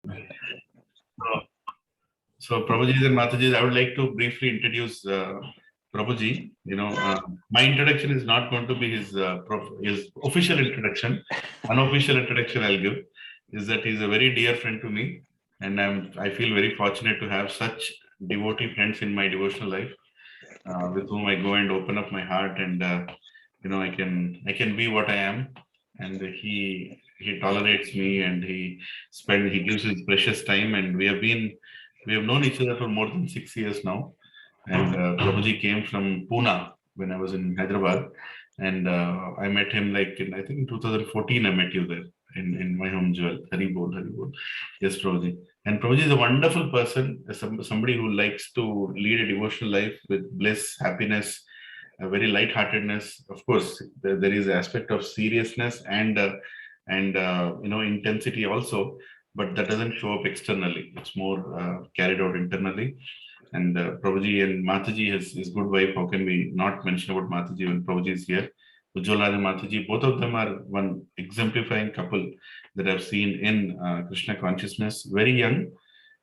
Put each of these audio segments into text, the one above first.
So, so Prabhuji and Mataji, I would like to briefly introduce Prabhuji. My introduction is not going to be his official introduction. Unofficial introduction I'll give is that he's a very dear friend to me, and I feel very fortunate to have such devotee friends in my devotional life, with whom I go and open up my heart, and I can be what I am, and he tolerates me, and he gives his precious time, and we have known each other for more than 6 years now. And Prabhuji came from Pune when I was in Hyderabad, and I met him like I think in 2014. I met you there in my home jewel. Hari Bol, Hari Bol. Yes, Prabhuji. And Prabhuji is a wonderful person, somebody who likes to lead a devotional life with bliss, happiness, a very light-heartedness. Of course, there is an aspect of seriousness and intensity also, but that doesn't show up externally. It's more carried out internally. And Prabhuji and Mataji, his good wife, how can we not mention about Mataji when Prabhuji is here? Ujjwala and Mataji, both of them are one exemplifying couple that I've seen in Krishna consciousness. Very young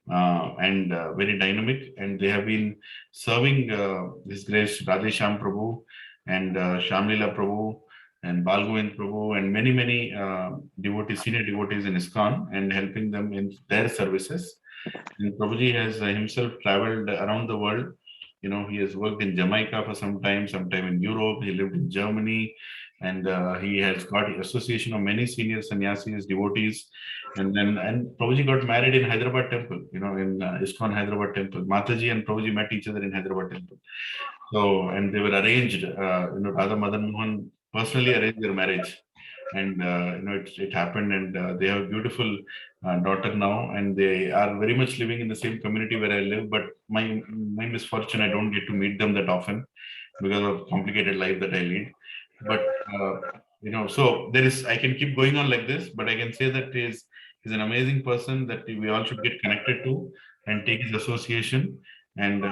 and very dynamic, and they have been serving His Grace Radhesham Prabhu and Shamlila Prabhu and Balgovind Prabhu and many devotees, senior devotees in ISKCON, and helping them in their services. And Prabhuji has himself traveled around the world. He has worked in Jamaica for sometime in Europe. He lived in Germany, and he has got association of many senior sannyasis, devotees. And Prabhuji got married in Hyderabad temple, in ISKCON Hyderabad temple. Mataji and Prabhuji met each other in Hyderabad temple. So, and they were arranged, Radha Madan Mohan personally arranged their marriage. And, it happened, and they have a beautiful daughter now, and they are very much living in the same community where I live. But my misfortune, I don't get to meet them that often because of complicated life that I lead. But so I can keep going on like this, but I can say that he's an amazing person that we all should get connected to and take his association. And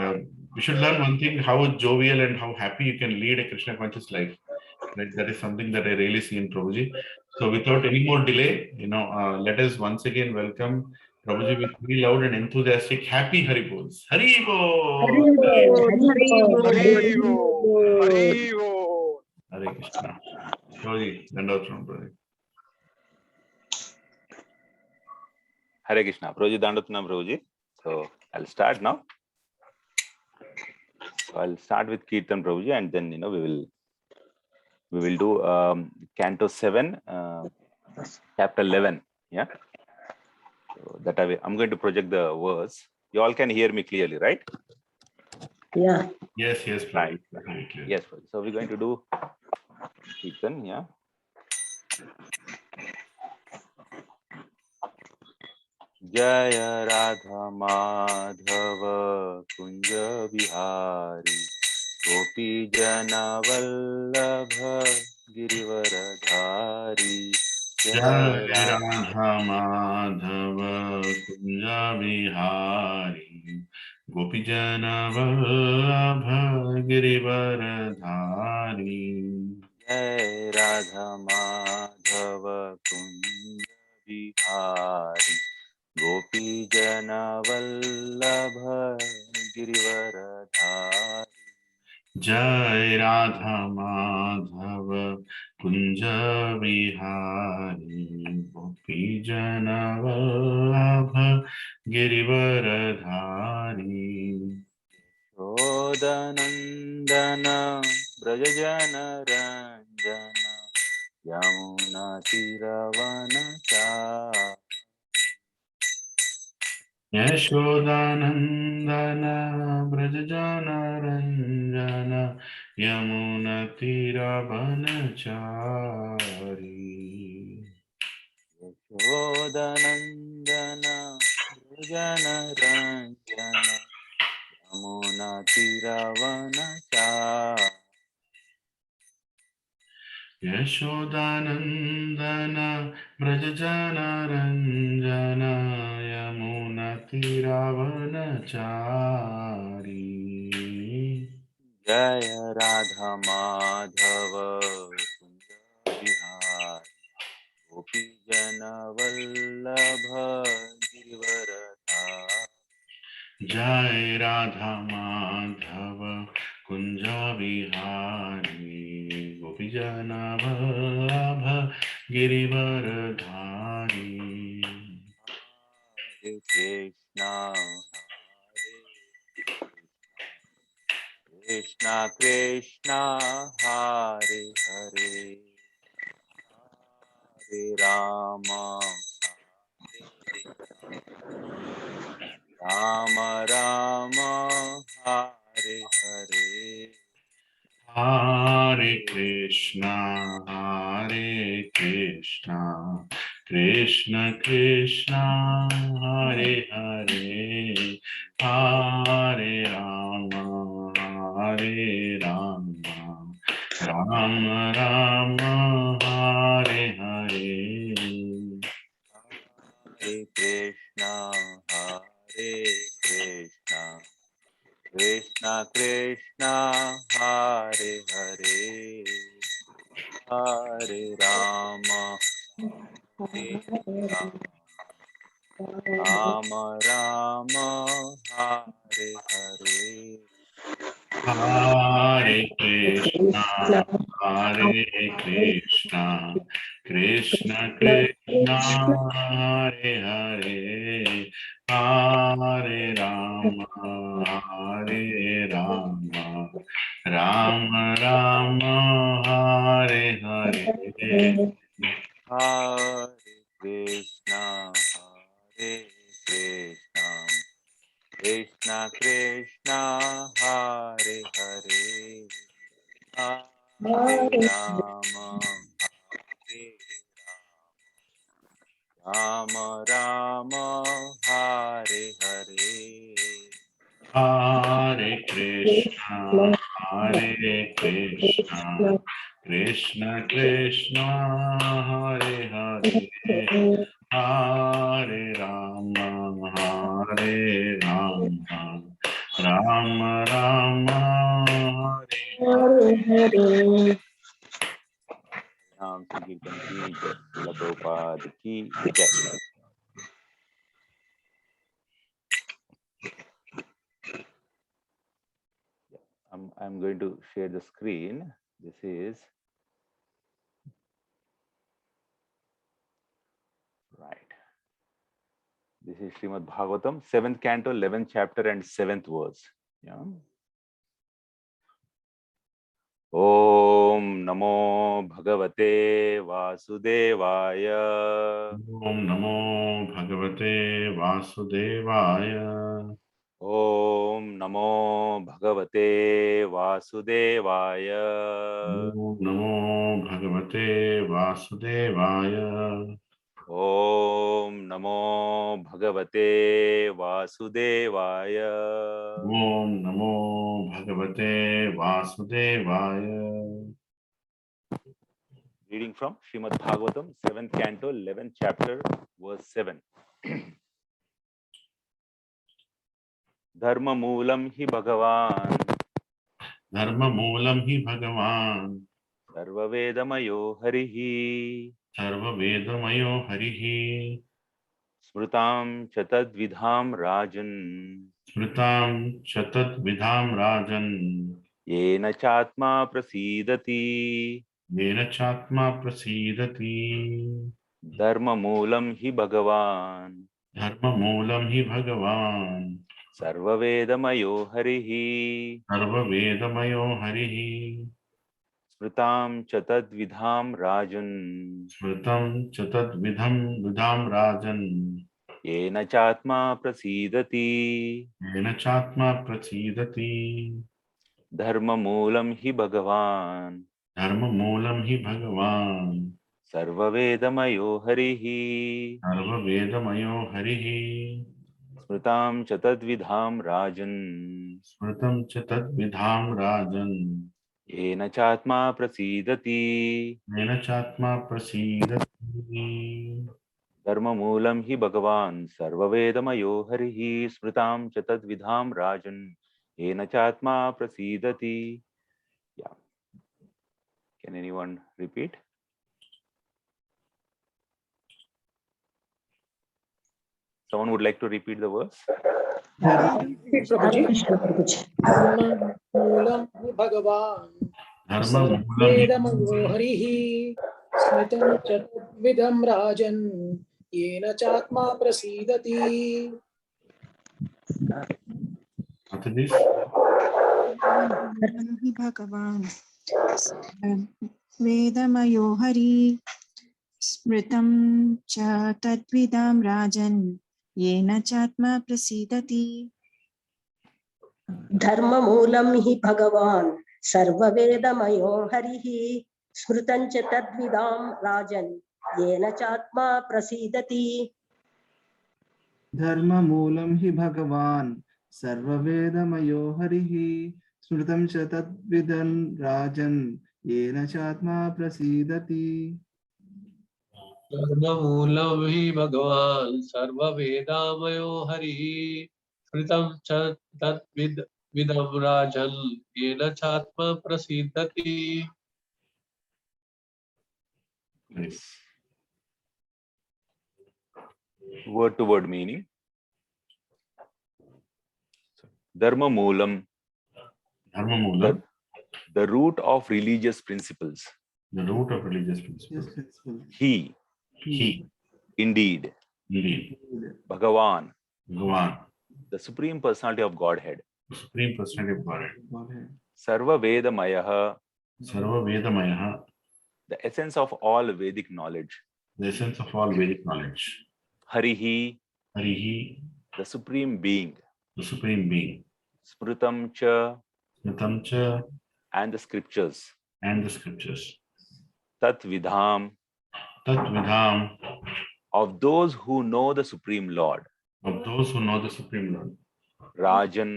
we should learn one thing: how jovial and how happy you can lead a Krishna conscious life. Right? That is something that I really see in Prabhuji. So without any more delay, let us once again welcome Prabhuji with very loud and enthusiastic happy Hari Bols. Hari Bol! Hare Krishna. Prabhuji, Dandavat from Prabhuji. Hare Krishna. Prabhuji, Dandavat Prabhuji. So I'll start now. So I'll start with Kirtan Prabhuji, and then we will do Canto 7, Chapter 11. Yeah. So that I'm going to project the verse. You all can hear me clearly, right? Yeah. Yes, right. Yes. So we're going to do Kirtan. Yeah. Jaya Radha Madhava Kunja Vihari Gopi Jana Vallabha Girivaradhari. Jaya Radha Madhava Kunja Vihari Gopi Jana Vallabha Girivaradhari. Jaya Radha Madhava Kunja Vihari Gopi Jana Vallabha Girivaradhari. Jai Radha Madhava Kunja Vihari Gopi Jana Vallabha Girivaradhari. Yashodanandana Brajajana Ranjana Yamuna Tiravanachari. Yashodanandana Brajajana Ranjana Yamuna Tiravanachari. Yashodanandana Brajajana Ranjana Yamuna Tiravanachari. Yashodanandana Brajajana Ranjana Yamuna Tiravanachari. Jaya Radha Madhava Kunja Vihari Gopi Jana Vallabha Girivaradhari. जय राधा माधव कुंज विहारी गोपी जन Vallabh Girivardhari. Hare Krishna, Krishna Krishna, Hare Hare, Hare Rama, Rama Rama, Hare Hare, Hare Krishna, Krishna Krishna, Hare Hare, Hare Rama, Rama Rama, Hare Hare. Hare Krishna, Hare Krishna, Krishna Krishna, Hare Hare, Hare Rama, Hare Rama, Rama Rama, Hare Hare. Hare Krishna, Krishna Krishna, Hare Hare, Hare Rama, Rama Rama, Hare Hare. Hare Krishna, Hare Krishna, Krishna Krishna, Hare Hare, Hare Rama, Hare Rama, Rama Hare Hare. Hare Krishna, Krishna Krishna, Hare Hare, Hare Rama, Rama Rama, Hare. Nam Sankirtan ki jai, Srila Prabhupada ki jai. I'm going to share the screen. This is right. This is Srimad Bhagavatam, 7th canto, 11th chapter, and 7th verse. Yeah. Om Namo Bhagavate Vasudevaya. Om Namo Bhagavate Vasudevaya. Om Namo Bhagavate Vasudevaya. Om Namo Bhagavate Vasudevaya. Om Namo Bhagavate Vasudevaya. Om Namo Bhagavate Vasudevaya. Reading from Srimad Bhagavatam, 7th canto, 11th chapter, verse 7. Dharma Moolam hi Bhagavan. Dharma Moolam hi Bhagavan. Sarva Vedamayo Harihi. Sarva Vedamayo Harihi. Smrutam Chatad Vidham Rajan. Smritam Chatat Vidham Rajan. Yena Chatma Prasidati. Yena Chatma Prasidati. Dharma Moolam hi Bhagavan. Dharma Moolam hi Bhagavan. Sarva Vedamayo Harihi. Sarva Vedamayo Harihi. Smrutam Chatad Vidham Rajan. Smritam Chatat Vidham Rajan. Yena Chatma Prasidati. Yena Chatma Prasidati. Dharma Moolam hi Bhagavan. Dharma Moolam hi Bhagavan. Sarva Vedamayo Harihi. Sarva Vedamayo Harihi. Smritam Chatad Vidham Rajan. Smritam Chatat Vidham Rajan. Yena Chatma Prasidati. Yena Chatma Prasidati. Dharma Moolam hi Bhagavan. Sarva Vedamayo Harihi. Smritam Chatad Vidham Rajan. Yena Chatma Prasidati. Yeah. Can anyone repeat? Someone would like to repeat the verse? Repeat, Hare Prabhuji. Krishna Prabhuji. Dharma moolam hi Bhagavan. Dharma moolam hi Vedamayo harihi smritam chatvidam rajan yena chatma prasidati. Mataji. हि भगवान् वेदमयो हरि स्मृतं च तद्विदां राजन् येन चात्मा प्रसीदति धर्ममूलं हि भगवान् सर्ववेदमयो हरिः स्मृतं च तद्विदां राजन् येन चात्मा प्रसीदति धर्ममूलं हि भगवान् सर्ववेदमयो हरिः स्मृतं च तद्विदन् राजन् येन चात्मा प्रसीदति धर्ममूलं हि भगवान् सर्ववेदामयो हरिः स्मृतं च तद्विदं राजन् येन चात्मा प्रसीदति. Nice. Word to word meaning. Dharma moolam, Dharma moolam, the root of religious principles. the root of religious principles. Yes, principle. He, Indeed, indeed, Bhagavan, Bhagavan, the Supreme Personality of Godhead. the Supreme Personality of Godhead. Godhead. Sarva Vedamayaha, Sarva Vedamayaha, the essence of all Vedic knowledge. the essence of all Vedic knowledge. Harihi, Harihi, the Supreme Being. the Supreme Being. Smritam cha, Smritam cha, and the scriptures. and the scriptures. Tat Vidham, Tat Vidham, of those who know the Supreme Lord. of those who know the Supreme Lord. Rajan,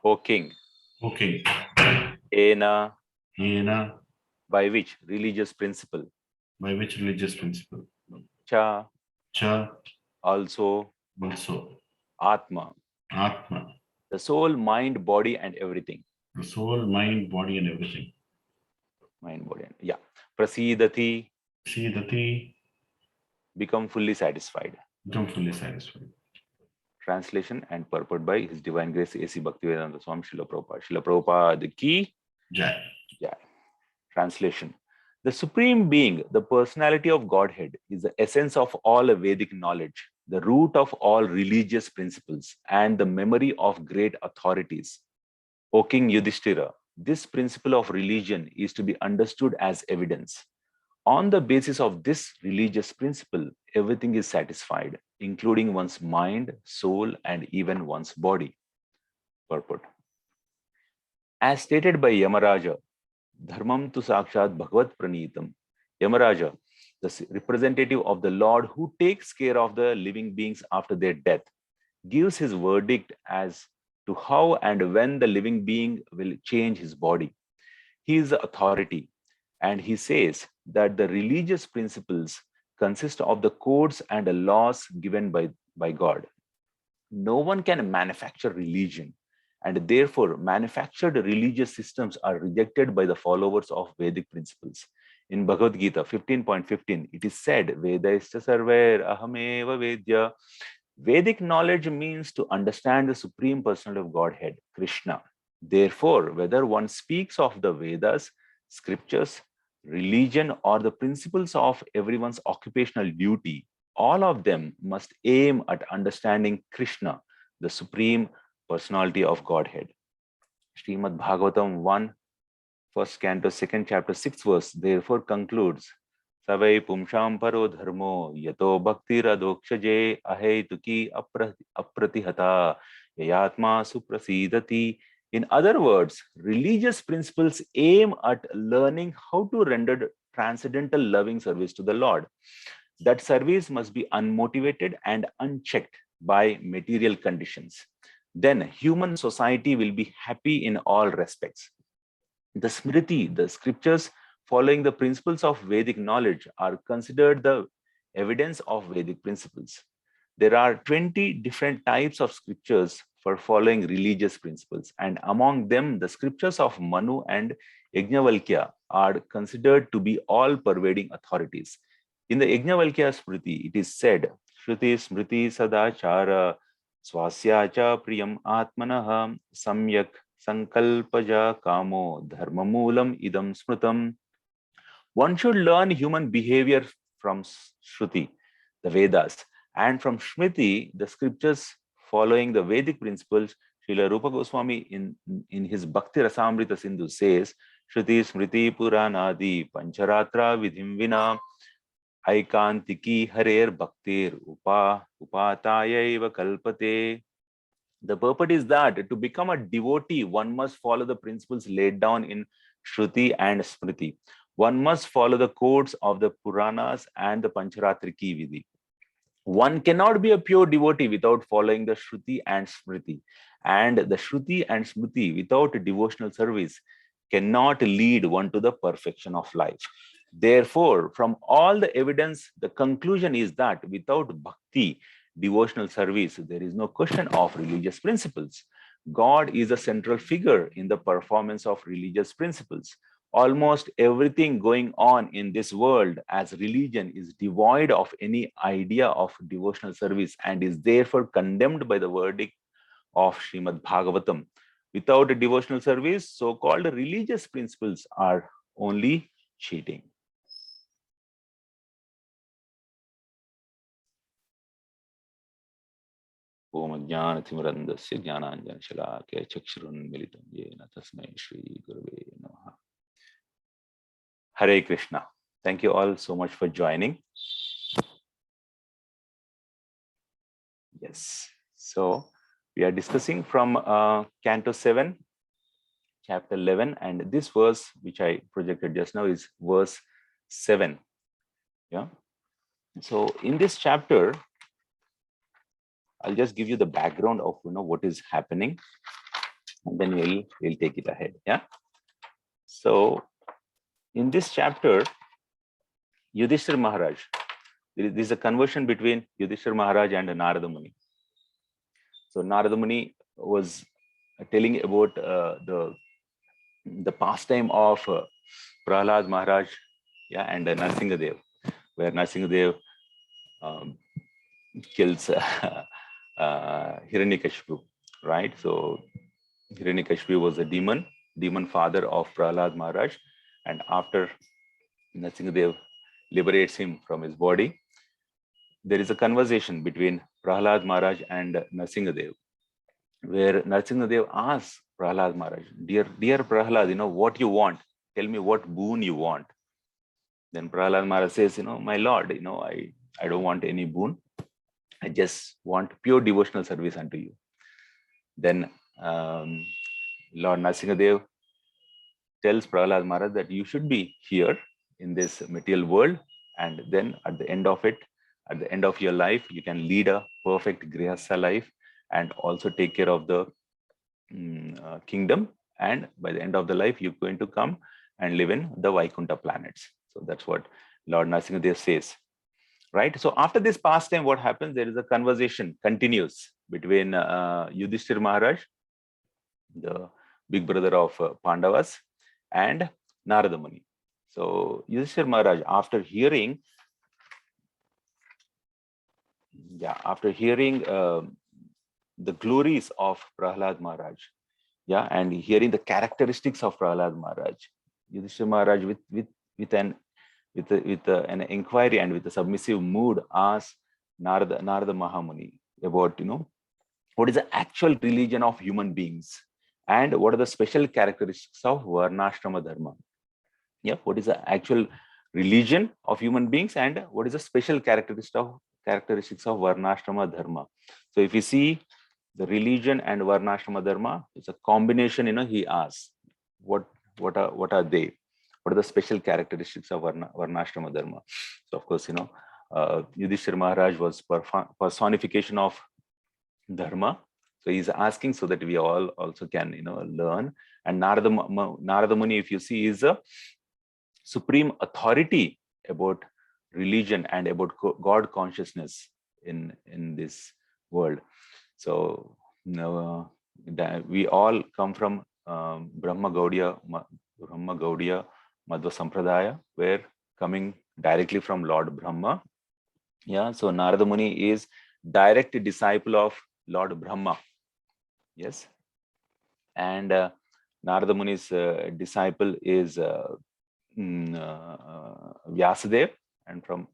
O King. Okay. Ena, Yena, by which religious principle. by which religious principle? Cha, Cha, also also. Atma, Atma, the soul, mind, body, and everything. the soul, mind, body, and everything. Mind, body, and yeah. Prasidati, Siddhati, become fully satisfied. become fully satisfied. Translation and purport by His Divine Grace A.C. Bhaktivedanta Swami Srila Prabhupada. Srila Prabhupada ki Jai. Jai. Translation. The Supreme Being, the personality of Godhead, is the essence of all Vedic knowledge, the root of all religious principles, and the memory of great authorities. O King Yudhishthira, this principle of religion is to be understood as evidence. On the basis of this religious principle, everything is satisfied, including one's mind, soul, and even one's body. Purport. As stated by Yamaraja, Dharmam tu sakshat bhagavat pranitam. Yamaraja, the representative of the Lord who takes care of the living beings after their death, gives his verdict as to how and when the living being will change his body. He is the authority, and he says that the religious principles consist of the codes and the laws given by God. No one can manufacture religion, and therefore manufactured religious systems are rejected by the followers of Vedic principles. In Bhagavad Gita 15.15, it is said, Vedaischa sarver ahameva vedya. Vedic knowledge means to understand the Supreme Personality of Godhead, Krishna. Therefore, whether one speaks of the Vedas, scriptures, religion, or the principles of everyone's occupational duty, all of them must aim at understanding Krishna, the Supreme Personality of Godhead. Srimad Bhagavatam 1, first canto, second chapter, 6th verse, therefore concludes, Savai pumsham paro dharmo yato bhakti radokshaje ahetuki apratihata yayatma suprasidati. In other words, religious principles aim at learning how to render transcendental loving service to the Lord. That service must be unmotivated and unchecked by material conditions. Then human society will be happy in all respects. The Smriti, the scriptures following the principles of Vedic knowledge, are considered the evidence of Vedic principles. There are 20 different types of scriptures for following religious principles, and among them, the scriptures of Manu and Yajnavalkya are considered to be all-pervading authorities. In the Yajnavalkya Smriti, it is said, Shruti Smriti Sadachara Swasya cha Priyam Atmanah Samyak Sankalpaja Kamo Dharma Moolam Idam Smrutam. One should learn human behavior from Shruti, the Vedas, and from Smriti, the scriptures following the Vedic principles. Srila Rupa Goswami in his Bhakti Rasamrita Sindhu says, Shruti Smriti Puranadi Pancharatra Vidhim Vina Aikantiki Harer Bhaktir Upatayaiva Kalpate. The purport is that to become a devotee, one must follow the principles laid down in Shruti and Smriti. One must follow the codes of the Puranas and the Pancharatriki Vidhi. One cannot be a pure devotee without following the Shruti and Smriti. And the Shruti and Smriti without devotional service cannot lead one to the perfection of life. Therefore, from all the evidence, the conclusion is that without bhakti, devotional service, there is no question of religious principles. God is a central figure in the performance of religious principles. Almost everything going on in this world as religion is devoid of any idea of devotional service and is therefore condemned by the verdict of Srimad Bhagavatam. Without a devotional service, so-called religious principles are only cheating. Om Jnana Thimirandasya Jnananjana Shalakya Chakshurunmilitam Yena Tasmai Shri Gurave Namaha. Hare Krishna. Thank you all so much for joining. Yes. So we are discussing from Canto 7, Chapter 11, and this verse which I projected just now is verse 7. Yeah. So in this chapter, I'll just give you the background of what is happening, and then we'll take it ahead. Yeah. So in this chapter, Yudhishthira Maharaj, there is a conversion between Yudhishthira Maharaj and Narada Muni. So Narada Muni was telling about the pastime of Prahlad Maharaj, yeah, and Narsingadev, where Narsingadev kills Hiranyakashipu, right? So Hiranyakashipu was a demon father of Prahlad Maharaj, and after Narsingadev liberates him from his body, there is a conversation between Prahlad Maharaj and Narsingadev, where Narsingadev asks Prahlad Maharaj, dear Prahlad, what you want? Tell me what boon you want. Then Prahlad Maharaj says, my lord, I don't want any boon. I just want pure devotional service unto you. Then Lord Narsingadev tells Prahlad Maharaj that you should be here in this material world, and then at the end of it, at the end of your life, you can lead a perfect Grihastha life and also take care of the kingdom. And by the end of the life, you're going to come and live in the Vaikuntha planets. So that's what Lord Narsingadev says, right? So after this pastime, what happens? There is a conversation continues between Yudhishthira Maharaj, the big brother of Pandavas, and Narada Muni. So Yudhishthira Maharaj, after hearing the glories of Prahlad Maharaj, yeah, and hearing the characteristics of Prahlad Maharaj, Yudhishthira Maharaj with an inquiry and with a submissive mood asks Narada Mahamuni about what is the actual religion of human beings and what are the special characteristics of Varnashrama Dharma. Yeah, what is the actual religion of human beings and what is the special characteristics of Varnashrama Dharma. So if you see the religion and Varnashrama Dharma, it's a combination. He asks what are they? What are the special characteristics of Varnashrama Dharma? So of course, Yudhishthira Maharaj was personification of Dharma. So he's asking so that we all also can learn. And Narada Muni, if you see, is a supreme authority about religion and about God consciousness in this world. So we all come from Brahma Gaudiya Madhva Sampradaya, where coming directly from Lord Brahma, Yeah, so Narada Muni is direct disciple of Lord Brahma. Yes, and Narada Muni's disciple is Vyasadev, and from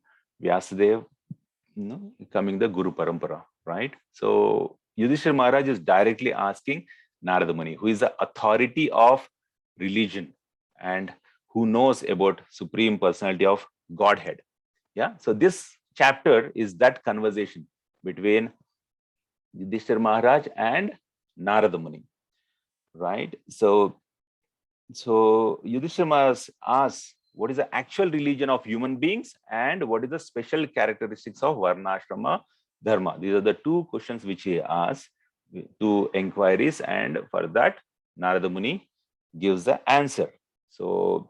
Vyasadev, coming the Guru Parampara, right? So Yudhishthira Maharaj is directly asking Narada Muni, who is the authority of religion and who knows about Supreme Personality of Godhead. Yeah, so this chapter is that conversation between Yudhishthira Maharaj and Narada Muni, right? So Yudhishthira Maharaj asks, what is the actual religion of human beings and what is the special characteristics of Varnashrama Dharma? These are the two questions which he asks, two inquiries, and for that Narada Muni gives the answer. So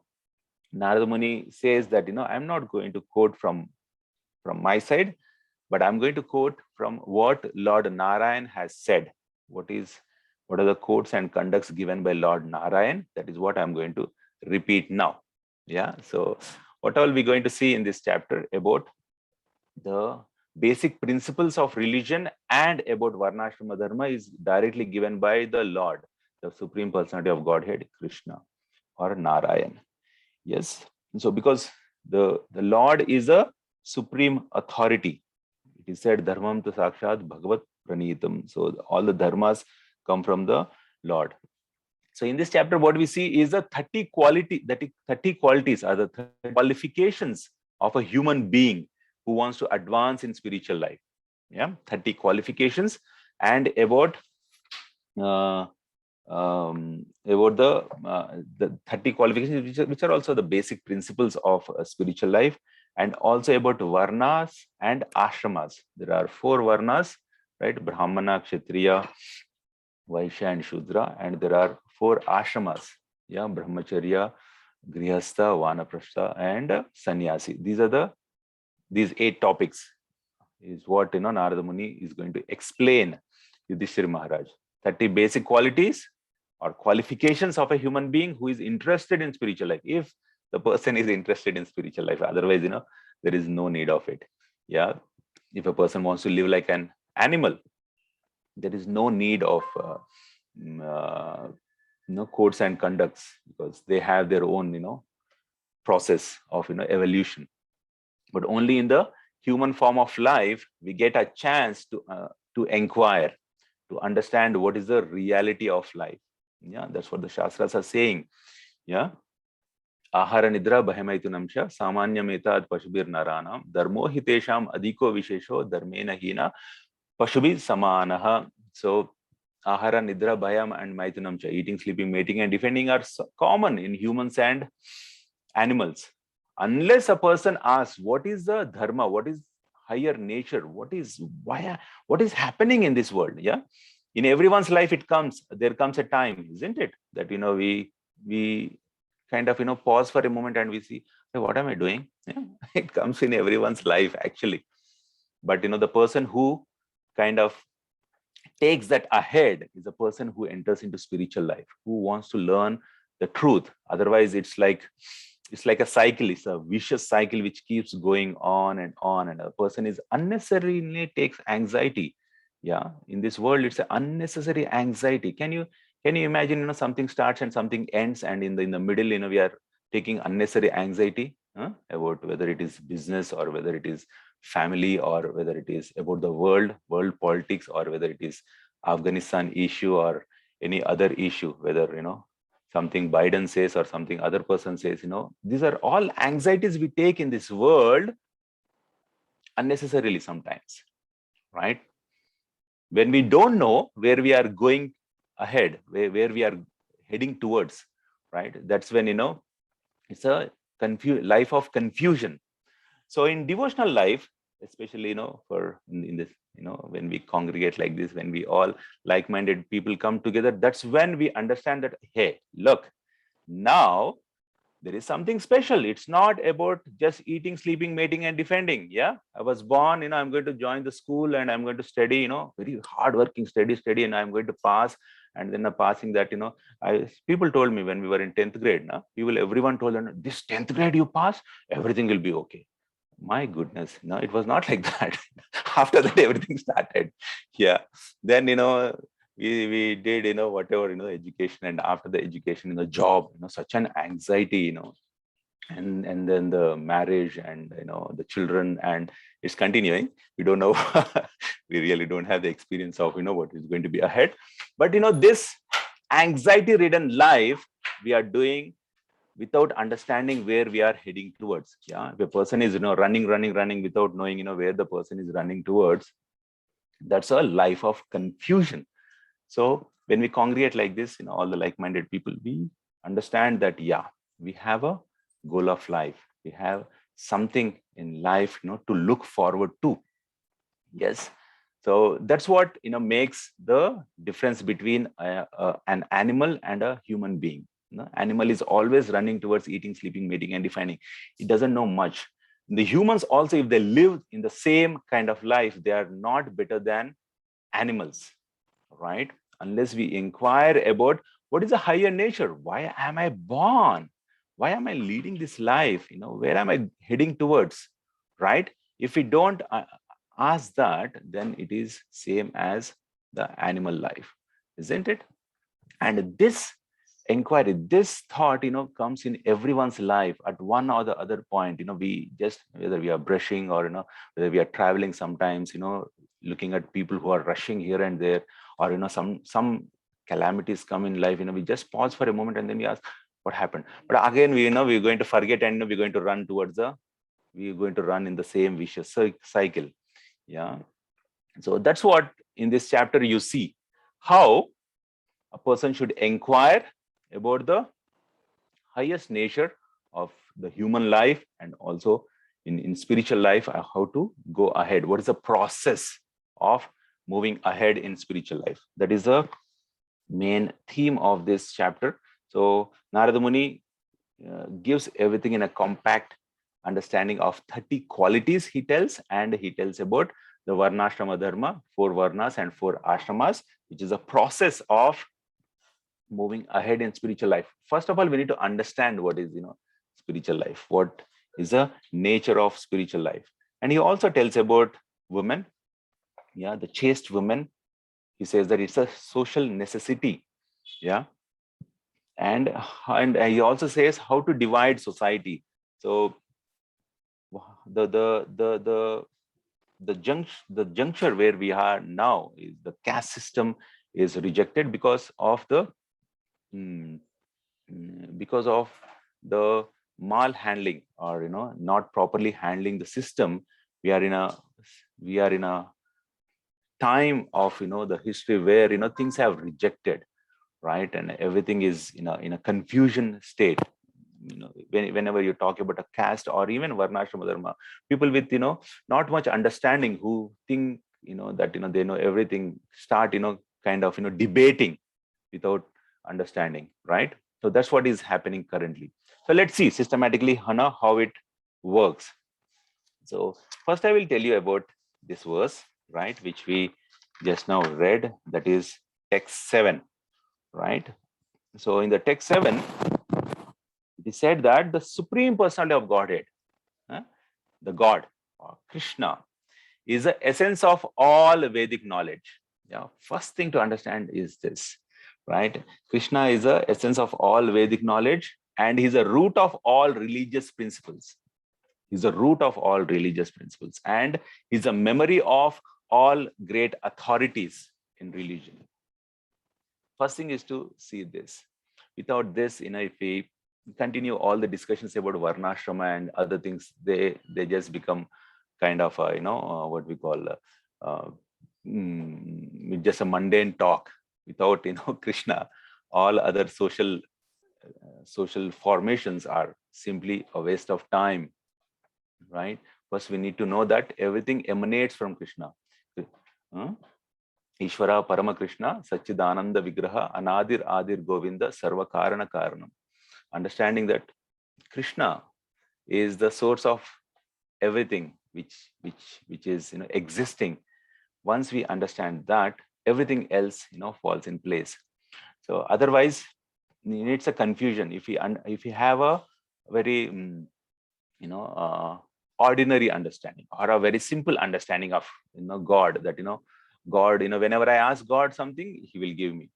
Narada Muni says that, I'm not going to quote from my side, but I'm going to quote from what Lord Narayan has said. What are the quotes and conducts given by Lord Narayan? That is what I'm going to repeat now. Yeah. So what all we going to see in this chapter about the basic principles of religion and about Varnashrama Dharma is directly given by the Lord, the Supreme Personality of Godhead, Krishna or Narayan. Yes. So because the Lord is a supreme authority. It is said, Dharmam tu sakshat bhagavat pranitam. So all the dharmas come from the Lord. So in this chapter, what we see is the 30 qualities are the 30 qualifications of a human being who wants to advance in spiritual life. Yeah, 30 qualifications, and about the 30 qualifications which are also the basic principles of spiritual life, and also about varnas and ashramas. There are 4 varnas, right? Brahmana, Kshatriya, Vaishya and Shudra, and there are 4 ashramas. Yeah, Brahmacharya, Grihastha, Vanaprastha, and Sannyasi. These 8 topics is what Narada Muni is going to explain Yudhishthira Maharaj. 30 basic qualities or qualifications of a human being who is interested in spiritual life. If the person is interested in spiritual life, otherwise, there is no need of it. Yeah, if a person wants to live like an animal, there is no need of codes and conducts, because they have their own process of evolution. But only in the human form of life we get a chance to inquire, to understand what is the reality of life. Yeah, that's what the Shastras are saying. Yeah, ahara nidra bhayamaitunamsha samanyam etad pashubir naranam dharmo hitesham adhiko vishesho dharmena hina pashubir samanaha. So ahara nidra bhayam and maitunamsha, eating, sleeping, mating and defending, are common in humans and animals. Unless a person asks what is the dharma, what is higher nature, what is happening in this world. Yeah, in everyone's life there comes a time, isn't it, that we kind of pause for a moment and we see, hey, what am I doing? Yeah, it comes in everyone's life actually. But the person who kind of takes that ahead is a person who enters into spiritual life, who wants to learn the truth. Otherwise it's like a cycle. It's a vicious cycle which keeps going on, and a person is unnecessarily takes anxiety. Yeah, in this world it's an unnecessary anxiety. Can you imagine something starts and something ends, and in the middle we are taking unnecessary anxiety about whether it is business or whether it is family or whether it is about the world politics or whether it is Afghanistan issue or any other issue, whether something Biden says or something other person says. These are all anxieties we take in this world unnecessarily sometimes, right? When we don't know where we are going ahead, where we are heading towards, right? That's when it's a life of confusion. So in devotional life, especially for in this when we congregate like this, when we all like-minded people come together, that's when we understand that, hey, look, now there is something special. It's not about just eating, sleeping, mating and defending. Yeah, I was born, I'm going to join the school and I'm going to study, very hard working, study, and I'm going to pass. And then passing that, people told me when we were in 10th grade, everyone told them, this 10th grade you pass, everything will be okay. My goodness, no, it was not like that. After that, everything started. Yeah. Then, we did, whatever, education, and after the education, job, such an anxiety, and then the marriage, and the children, and it's continuing. We don't know. We really don't have the experience of what is going to be ahead. But this anxiety ridden life we are doing without understanding where we are heading towards. Yeah, if a person is running without knowing where the person is running towards, that's a life of confusion. So when we congregate like this, all the like-minded people, we understand that, yeah, we have a goal of life. We have something in life, to look forward to. Yes. So that's what, makes the difference between an animal and a human being. Animal is always running towards eating, sleeping, mating, and defining. It doesn't know much. The humans also, if they live in the same kind of life, they are not better than animals, right? Unless we inquire about what is a higher nature. Why am I born? Why am I leading this life? Where am I heading towards, right? If we don't ask that, then it is same as the animal life, isn't it? And this inquiry, this thought, comes in everyone's life at one or the other point. We just, whether we are brushing or whether we are traveling, sometimes looking at people who are rushing here and there, or some calamities come in life, we just pause for a moment and then we ask, what happened? But again, we're going to forget, and we're going to run towards we're going to run in the same vicious cycle. Yeah. So that's what in this chapter you see, how a person should inquire about the highest nature of the human life, and also in spiritual life, how to go ahead. What is the process of moving ahead in spiritual life? That is the main theme of this chapter. So Narada Muni gives everything in a compact understanding of 30 qualities, he tells, and he tells about the Varnashrama Dharma, 4 Varnas and 4 Ashramas, which is a process of moving ahead in spiritual life. First of all, we need to understand what is, spiritual life. What is the nature of spiritual life? And he also tells about women, yeah, the chaste women. He says that it's a social necessity, yeah. And he also says how to divide society. So the juncture where we are now is the caste system is rejected because of the mal handling, or not properly handling the system. We are in a time of the history where things have rejected, right? And everything is in a confusion state. Whenever you talk about a caste or even Varnashrama Dharma, people with not much understanding, who think that they know everything, start kind of debating without understanding, right? So that's what is happening currently. So let's see systematically, Hannah, how it works. So first I will tell you about this verse, right, which we just now read, that is text 7, right? So in the text 7, it is said that the Supreme Personality of Godhead, the God, or Krishna, is the essence of all Vedic knowledge. Yeah, first thing to understand is this, right? Krishna is the essence of all Vedic knowledge, and he's a root of all religious principles. He's a root of all religious principles, and he's a memory of all great authorities in religion. First thing is to see this. Without this, if we continue all the discussions about Varnashrama and other things, they just become kind of what we call just a mundane talk. Without Krishna, all other social formations are simply a waste of time, right? First, we need to know that everything emanates from Krishna. Ishvara Parama Krishna Sachidananda Vigraha Anadir Adir Govinda Sarva Karana Karanam. Understanding that Krishna is the source of everything which is existing. Once we understand that, everything else falls in place. So otherwise it's a confusion. If we have a very ordinary understanding or a very simple understanding of God, that God, whenever I ask God something, he will give me,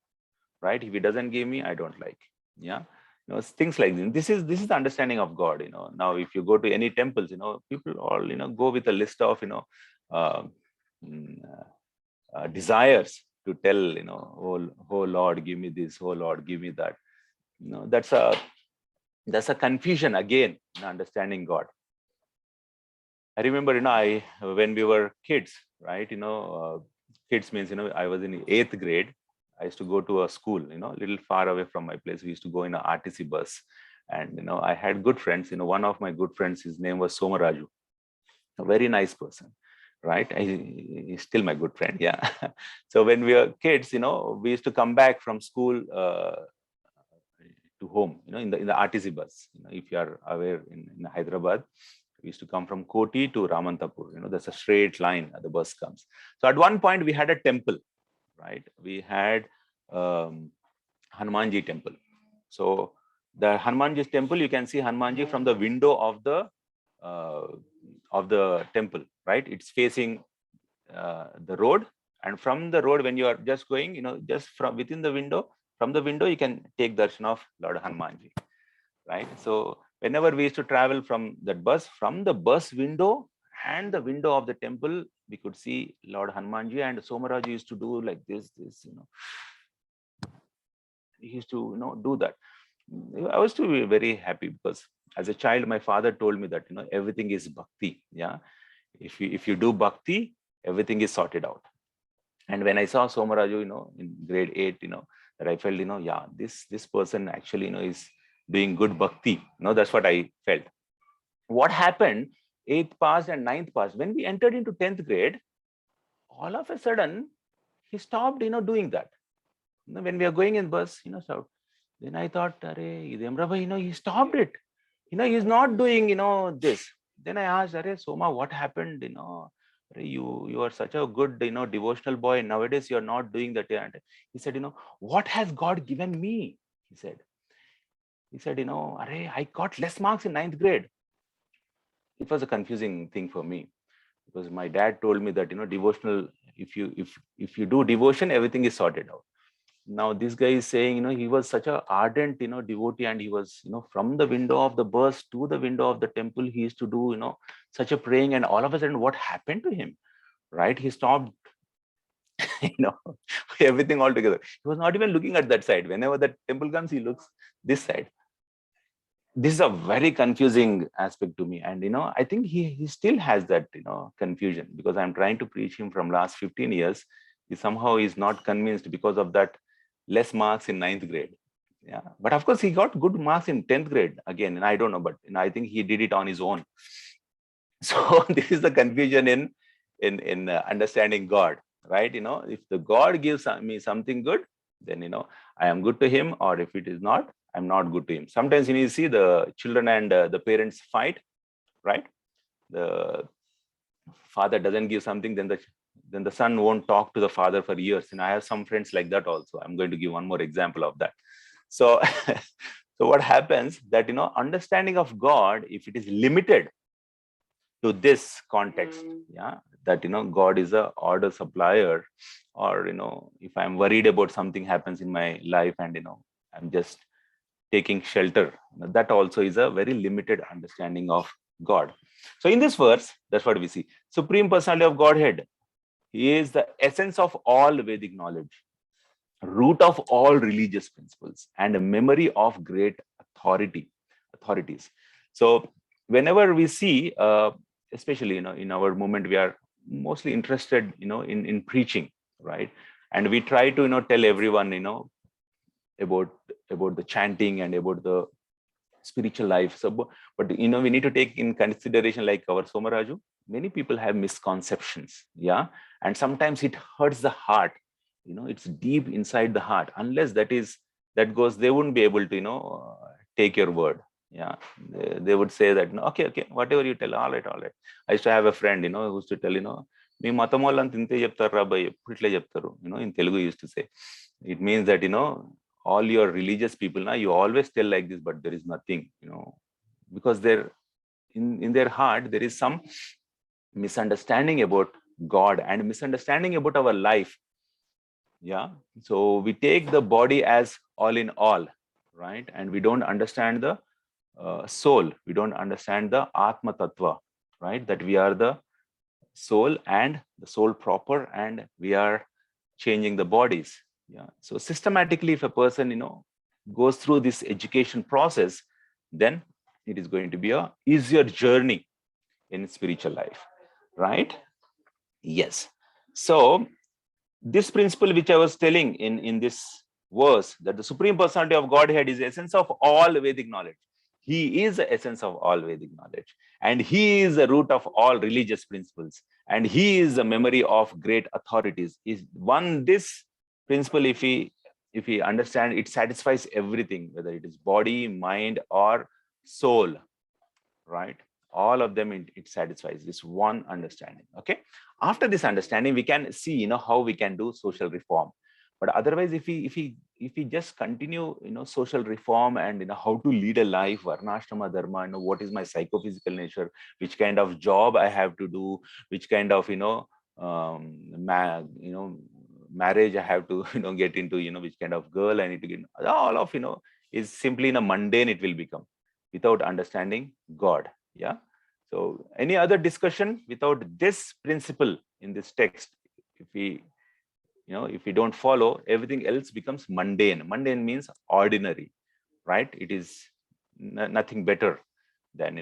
right? If he doesn't give me, I don't like. Yeah, things like this. This is the understanding of God. Now if you go to any temples, people all go with a list of uh, desires to tell, oh Lord, give me this, oh Lord, give me that. That's a confusion again in understanding God. I remember, when we were kids, right? Kids means, I was in 8th grade. I used to go to a school, a little far away from my place. We used to go in an RTC bus, and I had good friends. One of my good friends, his name was Somaraju, a very nice person, right? He's still my good friend, yeah. So when we were kids, we used to come back from school to home, in the RTC bus. If you are aware, in Hyderabad, we used to come from Koti to Ramantapur. There's a straight line the bus comes. So at one point we had a temple, right? We had Hanumanji temple. So the Hanumanji temple, you can see Hanumanji from the window of the temple, right? It's facing the road, and from the road, when you are just going, just from within the window, from the window, you can take darshan of Lord Hanumanji, right? So whenever we used to travel from that bus, from the bus window and the window of the temple, we could see Lord Hanumanji, and Somaraju used to do like this, he used to, do that. I was to be very happy, because as a child, my father told me that, everything is bhakti. Yeah. If you do bhakti, everything is sorted out. And when I saw Somaraju, in grade 8, that I felt, yeah, this person actually, is doing good bhakti. That's what I felt. What happened, 8th passed and 9th passed. When we entered into 10th grade, all of a sudden, he stopped, doing that. When we are going in bus, so then I thought, Idemra, he stopped it. He's not doing, this. Then I asked, Soma, what happened? You are such a good, devotional boy. Nowadays, you're not doing that. And he said, what has God given me? He said, I got less marks in 9th grade. It was a confusing thing for me, because my dad told me that, devotional, if you do devotion, everything is sorted out. Now this guy is saying, he was such a ardent, devotee, and he was, from the window of the bus to the window of the temple, he used to do, such a praying, and all of a sudden, what happened to him, right? He stopped, everything altogether. He was not even looking at that side. Whenever the temple comes, he looks this side. This is a very confusing aspect to me. And, I think he still has that, confusion, because I'm trying to preach him from last 15 years. He somehow is not convinced because of that less marks in 9th grade. Yeah. But of course, he got good marks in 10th grade again. And I don't know, but I think he did it on his own. So this is the confusion in understanding God, right? If the God gives me something good, then, I am good to him. Or if it is not, I'm not good to him. Sometimes you see the children and the parents fight, right? The father doesn't give something, then the son won't talk to the father for years. And I have some friends like that also. I'm going to give one more example of that. So, so what happens that, understanding of God, if it is limited to this context, yeah, that, God is a order supplier, or, if I'm worried about something happens in my life and, I'm just taking shelter, that also is a very limited understanding of God. So in this verse, that's what we see. Supreme Personality of Godhead, he is the essence of all Vedic knowledge, root of all religious principles, and a memory of great authorities. So whenever we see, especially, in our movement, we are mostly interested, in preaching, right? And we try to, tell everyone, about the chanting and about the spiritual life. So, but we need to take in consideration, like our Somaraju, many people have misconceptions, yeah, and sometimes it hurts the heart. It's deep inside the heart. Unless that goes, they wouldn't be able to, take your word. Yeah, they would say that, okay, whatever you tell, all right. I used to have a friend, who used to tell, me matamolan tinte cheptarra bhai, itle cheptaru, in Telugu used to say. It means that, all your religious people now, you always tell like this, but there is nothing, because they're in their heart, there is some misunderstanding about God and misunderstanding about our life. Yeah. So we take the body as all in all, right? And we don't understand the soul. We don't understand the Atma Tattva, right? That we are the soul and the soul proper, and we are changing the bodies. Yeah. So systematically, if a person, goes through this education process, then it is going to be a easier journey in spiritual life, right? Yes. So this principle which I was telling in this verse, that the Supreme Personality of Godhead is the essence of all Vedic knowledge. He is the essence of all Vedic knowledge, and he is the root of all religious principles, and he is the memory of great authorities. Is one this principle, if we understand, it satisfies everything, whether it is body, mind, or soul, right? All of them, it satisfies this one understanding. Okay. After this understanding, we can see, how we can do social reform. But otherwise, if we just continue, social reform and how to lead a life, varnashrama dharma, what is my psychophysical nature, which kind of job I have to do, which kind of marriage I have to get into, which kind of girl I need to get. All of is simply in a mundane it will become, without understanding God. Yeah. So any other discussion without this principle in this text, if we don't follow, everything else becomes mundane. Mundane means ordinary, right? It is nothing better than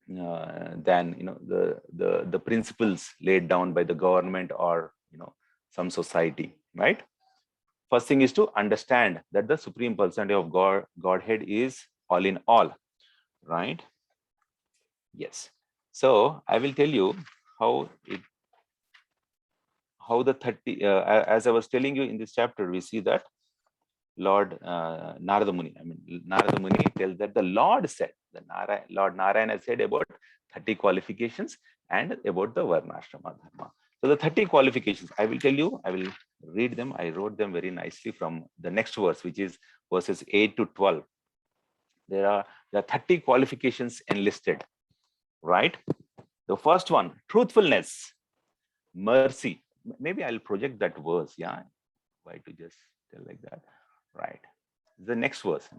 the principles laid down by the government or some society, right? First thing is to understand that the Supreme Personality of Godhead is all in all, right? Yes. So I will tell you how the 30, as I was telling you in this chapter, we see that Lord Narada Muni tells that the Lord said, Lord Narayana said about 30 qualifications and about the Varnashrama Dharma. So the 30 qualifications, I will tell you, I will read them. I wrote them very nicely from the next verse, which is verses 8 to 12. There are 30 qualifications enlisted, right? The first one, truthfulness, mercy. Maybe I'll project that verse. Yeah. Why to just tell like that? Right. The next verse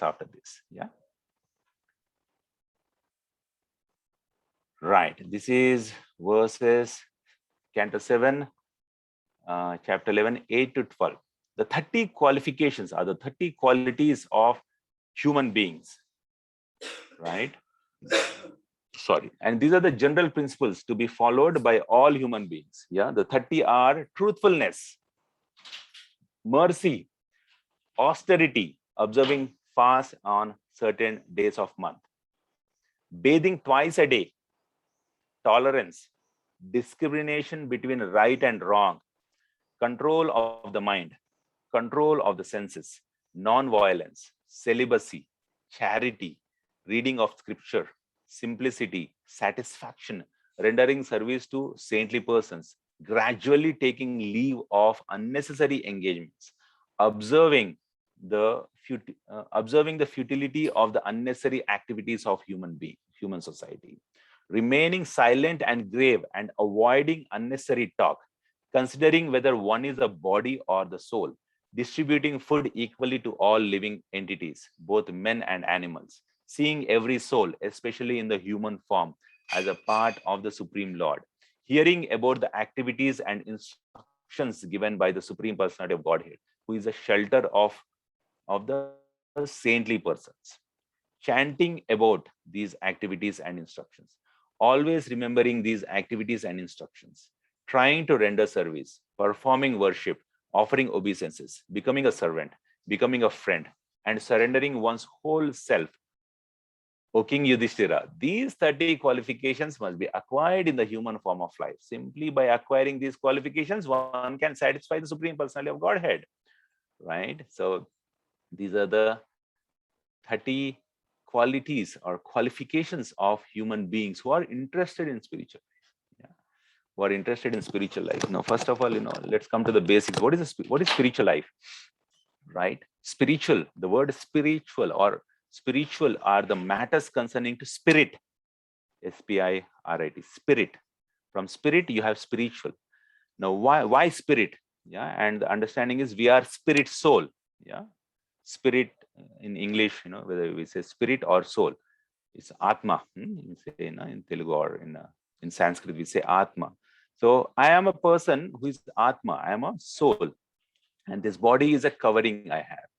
after this. Yeah. Right. This is verses Canto 7, chapter 11, 8 to 12. The 30 qualifications are the 30 qualities of human beings, right? Sorry. And these are the general principles to be followed by all human beings. Yeah. The 30 are truthfulness, mercy, austerity, observing fast on certain days of month, bathing twice a day, tolerance, discrimination between right and wrong, control of the mind, control of the senses, non-violence, celibacy, charity, reading of scripture, simplicity, satisfaction, rendering service to saintly persons, gradually taking leave of unnecessary engagements, observing the futility of the unnecessary activities of human society, remaining silent and grave and avoiding unnecessary talk, considering whether one is a body or the soul, distributing food equally to all living entities, both men and animals, seeing every soul, especially in the human form, as a part of the Supreme Lord, hearing about the activities and instructions given by the Supreme Personality of Godhead, who is a shelter of the saintly persons, chanting about these activities and instructions, always remembering these activities and instructions, trying to render service, performing worship, offering obeisances, becoming a servant, becoming a friend, and surrendering one's whole self. O King Yudhishthira, these 30 qualifications must be acquired in the human form of life. Simply by acquiring these qualifications, one can satisfy the Supreme Personality of Godhead, right? So these are the 30 qualities or qualifications of human beings who are interested in spiritual life. Yeah. Who are interested in spiritual life. Now, first of all, let's come to the basics. What is spiritual life? Right? Spiritual, the word spiritual or spiritual are the matters concerning to spirit, S-P-I-R-I-T, spirit. From spirit, you have spiritual. Now, why spirit? Yeah, and the understanding is we are spirit soul. Yeah, spirit in English, whether we say spirit or soul, it's Atma. You say in Telugu or in Sanskrit, we say Atma. So I am a person who is Atma. I am a soul, and this body is a covering I have,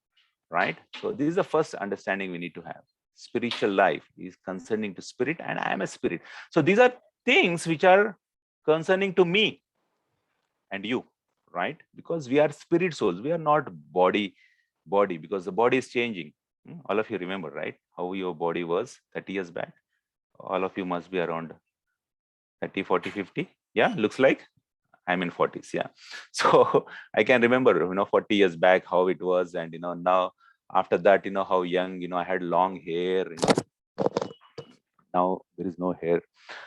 right? So this is the first understanding we need to have. Spiritual life is concerning to spirit, and I am a spirit. So these are things which are concerning to me and you, right? Because we are spirit souls. We are not body, because the body is changing. All of you remember, right? How your body was 30 years back. All of you must be around 30, 40, 50. Yeah, looks like I'm in 40s. Yeah. So I can remember, 40 years back how it was. And, now after that, how young, I had long hair. Now there is no hair.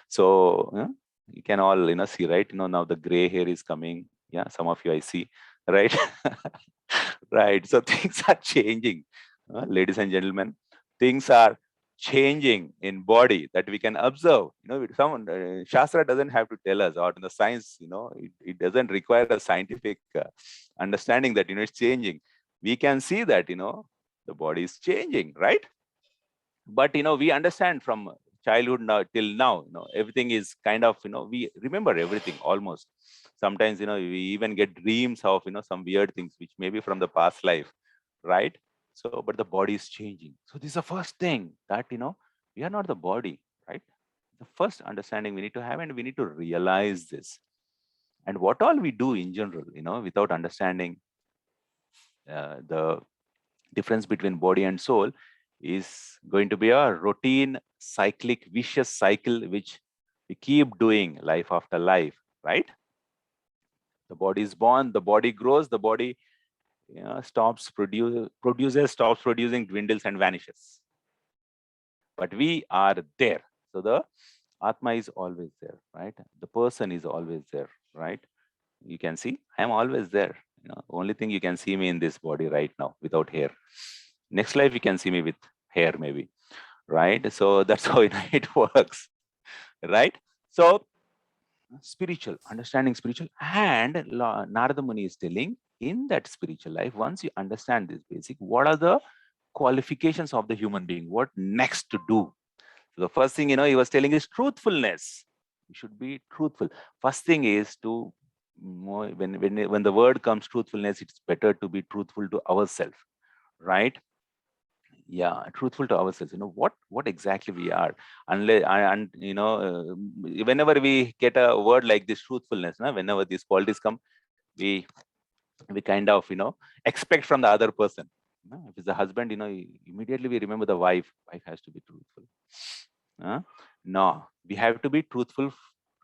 So you can all, see, right? Now the gray hair is coming. Yeah. Some of you I see, right? Right. So things are changing. Ladies and gentlemen, things are changing in body that we can observe. Someone Shastra doesn't have to tell us, or in the science, it doesn't require a scientific understanding that it's changing. We can see that the body is changing, right? But we understand from childhood now till now, everything is kind of, we remember everything almost. Sometimes we even get dreams of some weird things which may be from the past life, right? So, but the body is changing. So this is the first thing that, we are not the body, right? The first understanding we need to have, and we need to realize this. And what all we do in general, without understanding the difference between body and soul, is going to be a routine, cyclic, vicious cycle, which we keep doing life after life, right? The body is born, the body grows, the body stops producing, dwindles and vanishes. But we are there. So the Atma is always there, right? The person is always there, right? You can see, I am always there. Only thing you can see me in this body right now without hair. Next life, you can see me with hair, maybe, right? So that's how it works, right? So spiritual, understanding spiritual, and Narada Muni is telling, in that spiritual life, once you understand this basic, what are the qualifications of the human being? What next to do? So the first thing, he was telling is truthfulness. We should be truthful. First thing is to, when the word comes truthfulness, it's better to be truthful to ourselves, right? Yeah, truthful to ourselves. What exactly we are. Unless and whenever we get a word like this, truthfulness, whenever these qualities come, we kind of expect from the other person. If it's the husband, immediately we remember the wife. Wife has to be truthful. No, we have to be truthful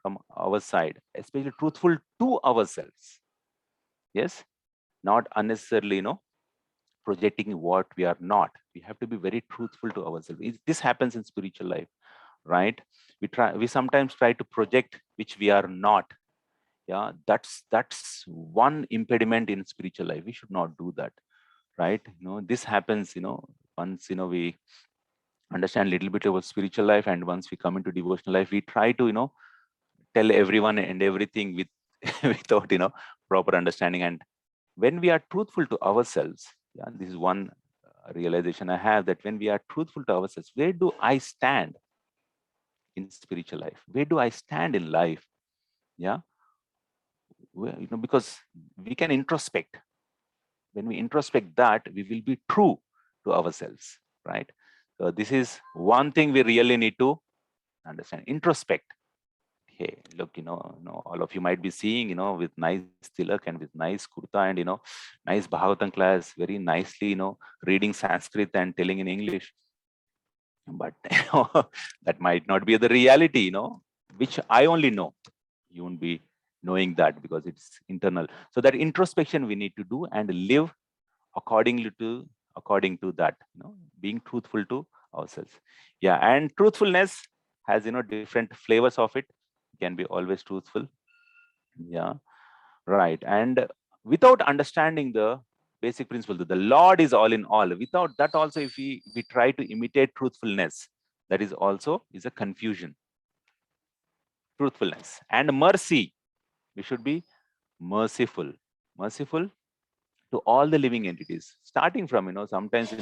from our side, especially truthful to ourselves. Yes, not unnecessarily, projecting what we are not. We have to be very truthful to ourselves. This happens in spiritual life, right? We sometimes try to project which we are not. Yeah, that's one impediment in spiritual life. We should not do that, right? This happens, once we understand a little bit about spiritual life, and once we come into devotional life, we try to tell everyone and everything with without proper understanding. And when we are truthful to ourselves, yeah, this is one realization I have, that when we are truthful to ourselves, where do I stand in spiritual life? Where do I stand in life? Yeah, because we can introspect. When we introspect that, we will be true to ourselves, right? So this is one thing we really need to understand. Introspect. Hey, look, all of you might be seeing, with nice tilak and with nice kurta and, nice Bhagavatam class, very nicely, reading Sanskrit and telling in English. But, that might not be the reality, which I only know. You won't be knowing that because it's internal. So that introspection we need to do and live according to that, being truthful to ourselves. Yeah, and truthfulness has, different flavors of it. Can be always truthful. Yeah, right. And without understanding the basic principle, the Lord is all in all. Without that also, if we try to imitate truthfulness, that is also a confusion. truthfulness, and mercy. We should be merciful, merciful to all the living entities, starting from, sometimes,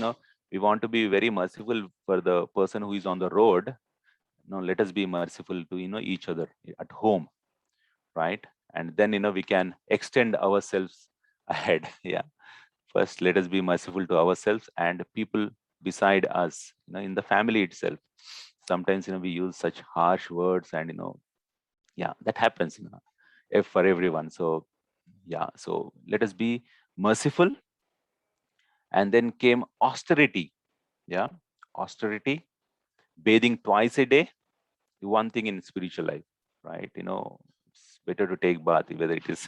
we want to be very merciful for the person who is on the road. Now let us be merciful to, each other at home, right? And then, we can extend ourselves ahead. Yeah. First, let us be merciful to ourselves and people beside us, in the family itself. Sometimes, we use such harsh words and, yeah, that happens, for everyone. So, yeah, so let us be merciful. And then came austerity. Yeah, austerity, bathing twice a day, one thing in spiritual life, right? It's better to take bath, whether it is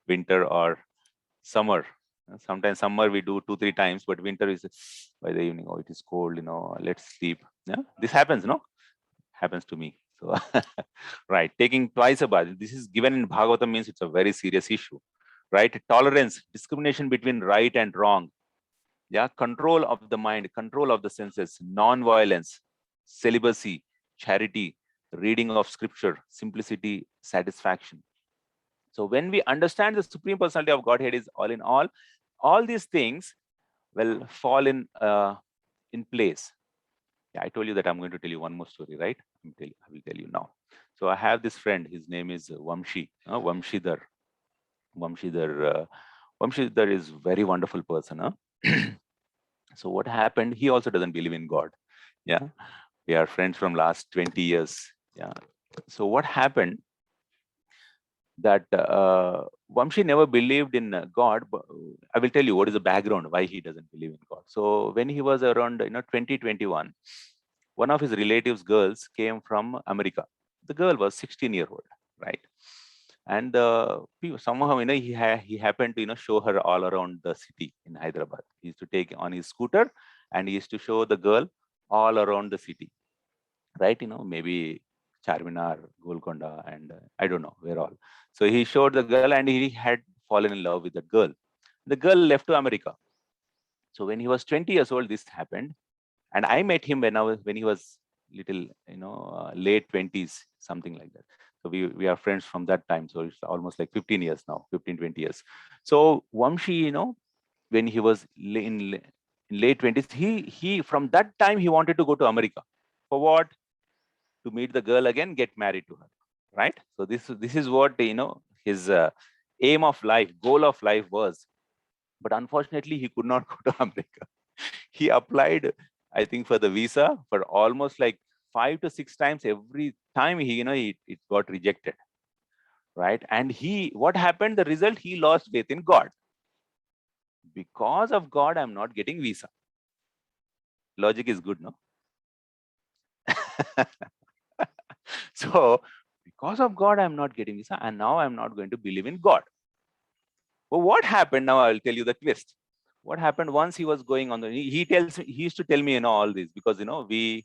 winter or summer. Sometimes summer we do 2-3 times, but winter is by the evening, oh, it is cold, let's sleep. Yeah, this happens, no? Happens to me. So, right, taking twice a bath. This is given in Bhagavatam, means it's a very serious issue, right? Tolerance, discrimination between right and wrong. Yeah, control of the mind, control of the senses, non-violence, celibacy, charity, reading of scripture, simplicity, satisfaction. So when we understand the Supreme Personality of Godhead is all in all these things will fall in place. Yeah, I told you that I'm going to tell you one more story, right? I will tell you now. So I have this friend, his name is Vamshi, Vamshidhar. Vamshidhar is very wonderful person. So what happened? He also doesn't believe in God. Yeah, we are friends from last 20 years. Yeah. So what happened? That Vamshi never believed in God. But I will tell you what is the background why he doesn't believe in God. So when he was around 2021, one of his relatives' girls came from America. The girl was 16-year-old, right? And somehow he happened to show her all around the city in Hyderabad. He used to take on his scooter and he used to show the girl all around the city, right? Maybe Charminar, Golconda, and I don't know where all. So he showed the girl and he had fallen in love with the girl. The girl left to America. So when he was 20 years old, this happened. And I met him when he was little, late 20s, something like that. So we are friends from that time. So it's almost like 15 years now, 15, 20 years. So Vamshi, when he was in late 20s, he from that time he wanted to go to America. For what? To meet the girl again, get married to her, right? So this is what his aim of life, goal of life was. But unfortunately, he could not go to America. He applied, I think, for the visa for almost like 5 to 6 times. Every time it got rejected, right? And what happened? The result, he lost faith in God. Because of God, I'm not getting visa. Logic is good, no? So because of God, I'm not getting visa, and now I'm not going to believe in God. But what happened? Now I'll tell you the twist. What happened once he was going on he used to tell me, all this, because we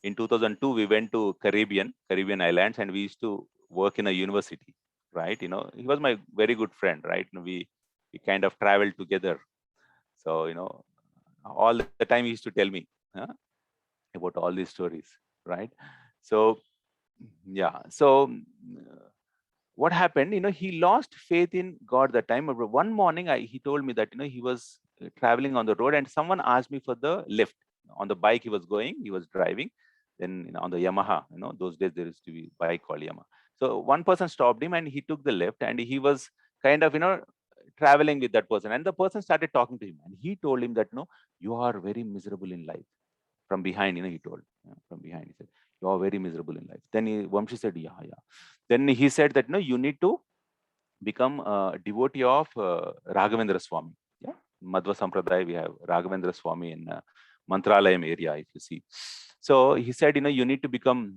in 2002 we went to Caribbean islands, and we used to work in a university, right? He was my very good friend, right? We kind of traveled together. So all the time he used to tell me about all these stories, right? So yeah, so what happened? He lost faith in God that time. One morning, he told me that he was traveling on the road, and someone asked me for the lift. On the bike he was driving. Then on the Yamaha, those days there used to be a bike called Yamaha. So one person stopped him and he took the lift, and he was kind of traveling with that person, and the person started talking to him, and he told him that you are very miserable in life. From behind, he told, from behind, he said, you are very miserable in life. Then Vamshi said, yeah. Then he said that you need to become a devotee of Raghavendra Swami. Yeah, Madhva Sampradaya, we have Raghavendra Swami in Mantralayam area, if you see. So he said, you need to become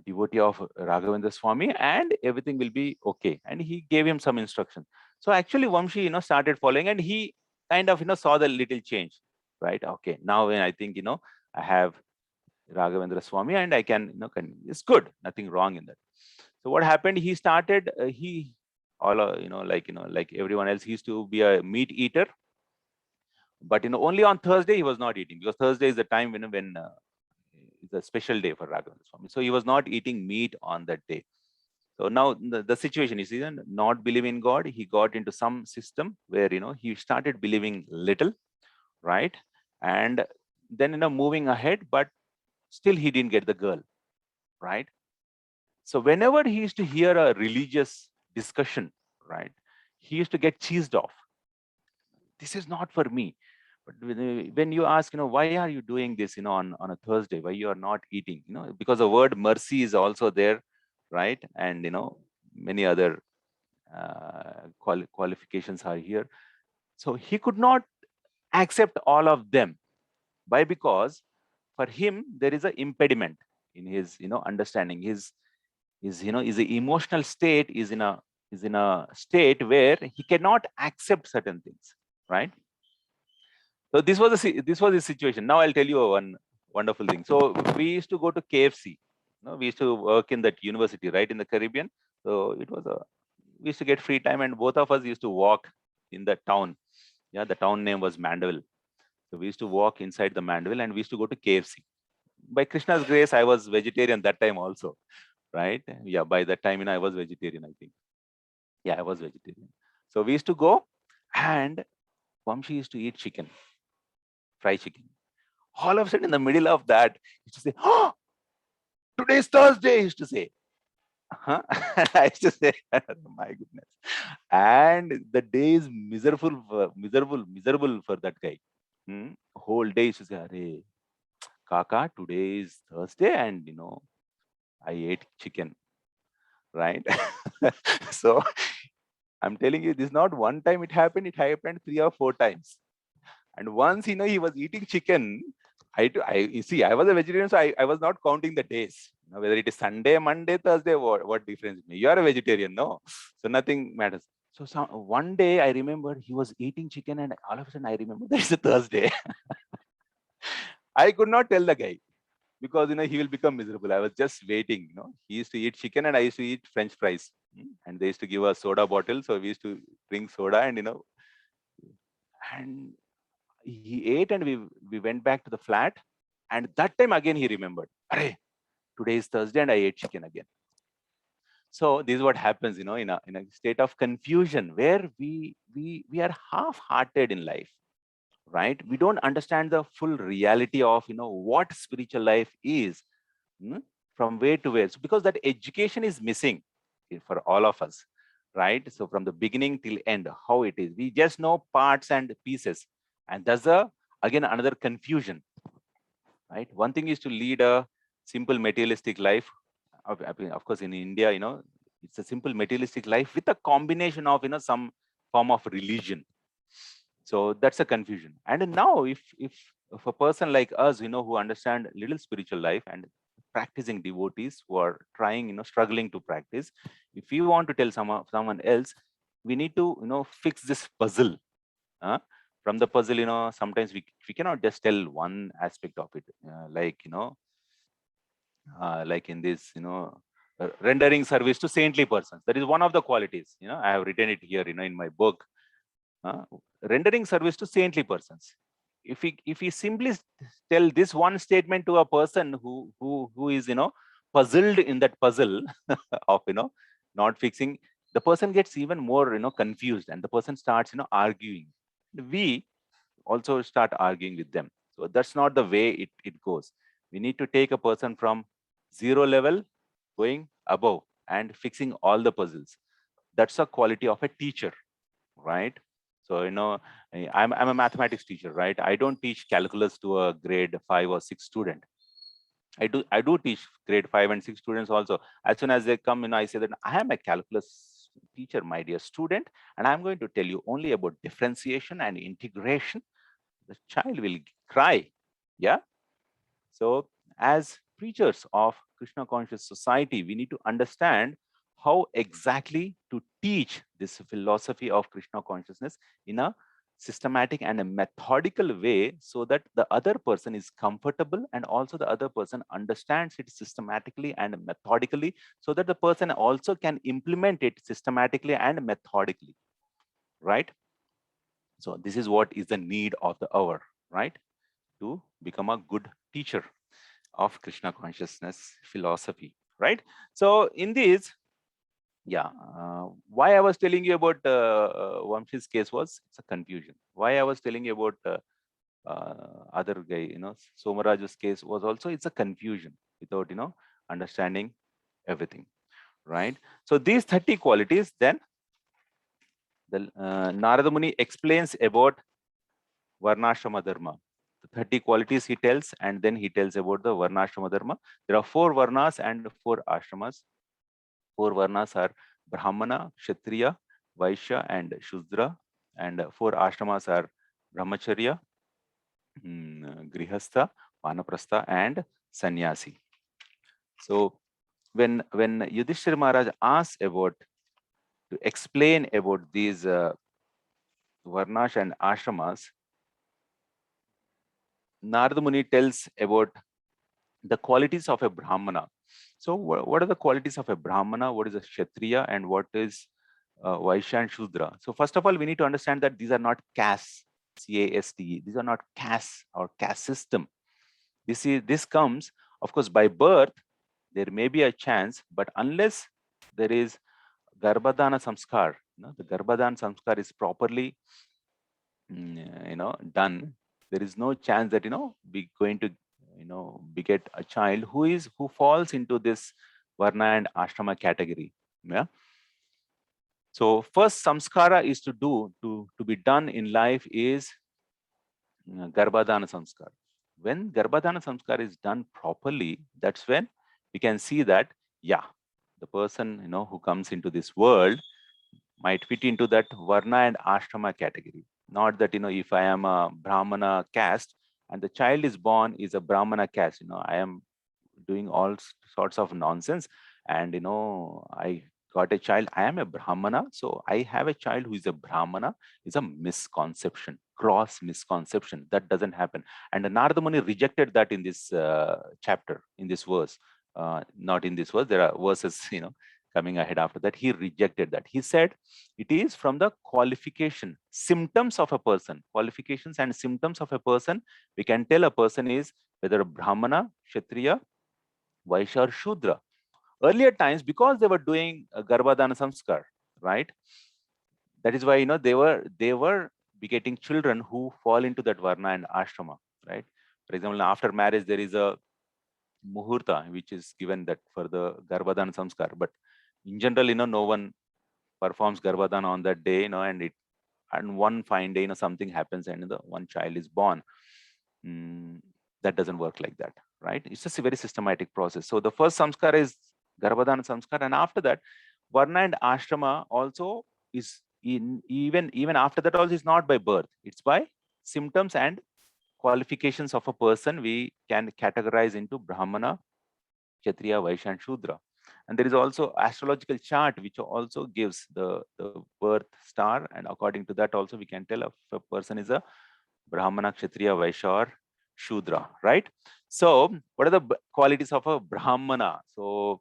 devotee of Raghavendra Swami, and everything will be okay. And he gave him some instruction. So actually Vamshi, started following, and he kind of, saw the little change, right? Okay, now when I think, I have Raghavendra Swami and I can, it's good, nothing wrong in that. So what happened? He started, like everyone else, he used to be a meat eater. But only on Thursday he was not eating, because Thursday is the time when is a special day for Raghavendra Swami. So he was not eating meat on that day. So now the situation is, he not believing in God. He got into some system where, he started believing little, right? And then, moving ahead, but still he didn't get the girl, right? So whenever he used to hear a religious discussion, right, he used to get cheesed off. This is not for me. But when you ask, why are you doing this, on a Thursday, why you are not eating, because the word mercy is also there, right? And, many other qualifications are here. So he could not accept all of them. Why? Because for him, there is an impediment in his, understanding. His emotional state is in a state where he cannot accept certain things, right? So this was the situation. Now I'll tell you one wonderful thing. So we used to go to KFC. We used to work in that university, right, in the Caribbean. So we used to get free time, and both of us used to walk in the town. Yeah, the town name was Mandeville. So we used to walk inside the Mandeville, and we used to go to KFC. By Krishna's grace, I was vegetarian that time also, right? Yeah, by that time, I was vegetarian, I think. Yeah, I was vegetarian. So we used to go, and Vamshi used to eat chicken, fried chicken. All of a sudden, in the middle of that, he used to say, "Oh, today's Thursday," he used to say. Huh? I used to say, my goodness. And the day is miserable for that guy. Whole day he used to say, "Arey, Kaka, today is Thursday, and I ate chicken," right? So I'm telling you, this is not one time it happened 3 or 4 times. And once, he was eating chicken. You see, I was a vegetarian, so I was not counting the days. Whether it is Sunday, Monday, Thursday, what difference? You are a vegetarian, no? So nothing matters. So one day I remember he was eating chicken, and all of a sudden I remember there is a Thursday. I could not tell the guy, because he will become miserable. I was just waiting. He used to eat chicken, and I used to eat French fries. And they used to give a soda bottle, so we used to drink soda, and and he ate, and we went back to the flat. And that time again he remembered, "Arey, today is Thursday, and I ate chicken again." So this is what happens, in a state of confusion where we are half-hearted in life, right? We don't understand the full reality of what spiritual life is, from where to where. So because that education is missing for all of us, right? So from the beginning till end, how it is, we just know parts and pieces, and that's again another confusion, right? One thing is to lead a simple materialistic life. Of course, in India, it's a simple materialistic life with a combination of some form of religion. So that's a confusion. And now, if a person like us, who understand little spiritual life and practicing devotees who are trying, struggling to practice, if we want to tell someone else, we need to, fix this puzzle. From the puzzle, sometimes we cannot just tell one aspect of it, like in this, rendering service to saintly persons. That is one of the qualities. I have written it here, in my book. Rendering service to saintly persons. If we simply tell this one statement to a person who is puzzled in that puzzle of not fixing, the person gets even more confused, and the person starts arguing. We also start arguing with them. So that's not the way it goes. We need to take a person from 0 level going above and fixing all the puzzles. That's a quality of a teacher, right? So I'm a mathematics teacher, right? I don't teach calculus to a grade 5 or 6 student. I do teach grade 5 and 6 students also. As soon as they come, I say that I am a calculus teacher, my dear student, and I'm going to tell you only about differentiation and integration. The child will cry. Yeah. So as preachers of Krishna conscious society, we need to understand how exactly to teach this philosophy of Krishna consciousness in a systematic and a methodical way, so that the other person is comfortable, and also the other person understands it systematically and methodically, so that the person also can implement it systematically and methodically, right? So this is what is the need of the hour, right? To become a good teacher. of Krishna consciousness philosophy, right? So in this, yeah, why I was telling you about Vamshi's case was it's a confusion. Why I was telling you about other guy, Somaraju's case was also it's a confusion without understanding everything, right? So these 30 qualities, then the Narada Muni explains about Varnashrama Dharma. The 30 qualities he tells, and then he tells about the Varnashrama Dharma. There are 4 Varnas and 4 Ashramas. 4 Varnas are Brahmana, Kshatriya, Vaishya, and Shudra. And 4 Ashramas are Brahmacharya, Grihastha, Vanaprastha, and Sannyasi. So when Yudhishthira Maharaj asks about to explain about these Varnas and Ashramas, Narada Muni tells about the qualities of a Brahmana. So what are the qualities of a Brahmana? What is a Kshatriya, and what is Vaishya and Shudra? So first of all, we need to understand that these are not castes, C-A-S-T-E. These are not castes or caste system. This comes, of course, by birth. There may be a chance, but unless there is Garbhadana Samskar, the Garbhadana Samskar is properly, done, there is no chance that, we're going to, beget a child who falls into this Varna and Ashrama category. Yeah. So first samskara is to be done in life is Garbhadana Samskar. When Garbhadana Samskar is done properly, that's when we can see that, yeah, the person, who comes into this world might fit into that Varna and Ashrama category. Not that, if I am a Brahmana caste and the child is born is a Brahmana caste, I am doing all sorts of nonsense, and, I got a child, I am a Brahmana, so I have a child who is a Brahmana, is a misconception, gross misconception. That doesn't happen. And Narada Muni rejected that in this chapter, in this verse. Not in this verse, there are verses, coming ahead after that. He rejected that. He said it is from the qualification, symptoms of a person, qualifications and symptoms of a person. We can tell a person is whether a Brahmana, Kshatriya, Vaishya, or Shudra. Earlier times, because they were doing Garbhadana Samskar, right? That is why, they were begetting children who fall into that Varna and Ashrama, right? For example, after marriage, there is a Muhurta, which is given that for the Garbhadana Samskar. But in general, no one performs Garbhadana on that day, and one fine day, something happens and the one child is born. That doesn't work like that, right? It's just a very systematic process. So the first samskar is Garbhadana Samskar, and after that, Varna and Ashrama also is even after that also is not by birth. It's by symptoms and qualifications of a person. We can categorize into Brahmana, Kshatriya, Vaishya, and Shudra. And there is also astrological chart which also gives the birth star, and according to that also we can tell if a person is a Brahmana, Kshatriya, Vaishya, or Shudra, right? So what are the qualities of a Brahmana? So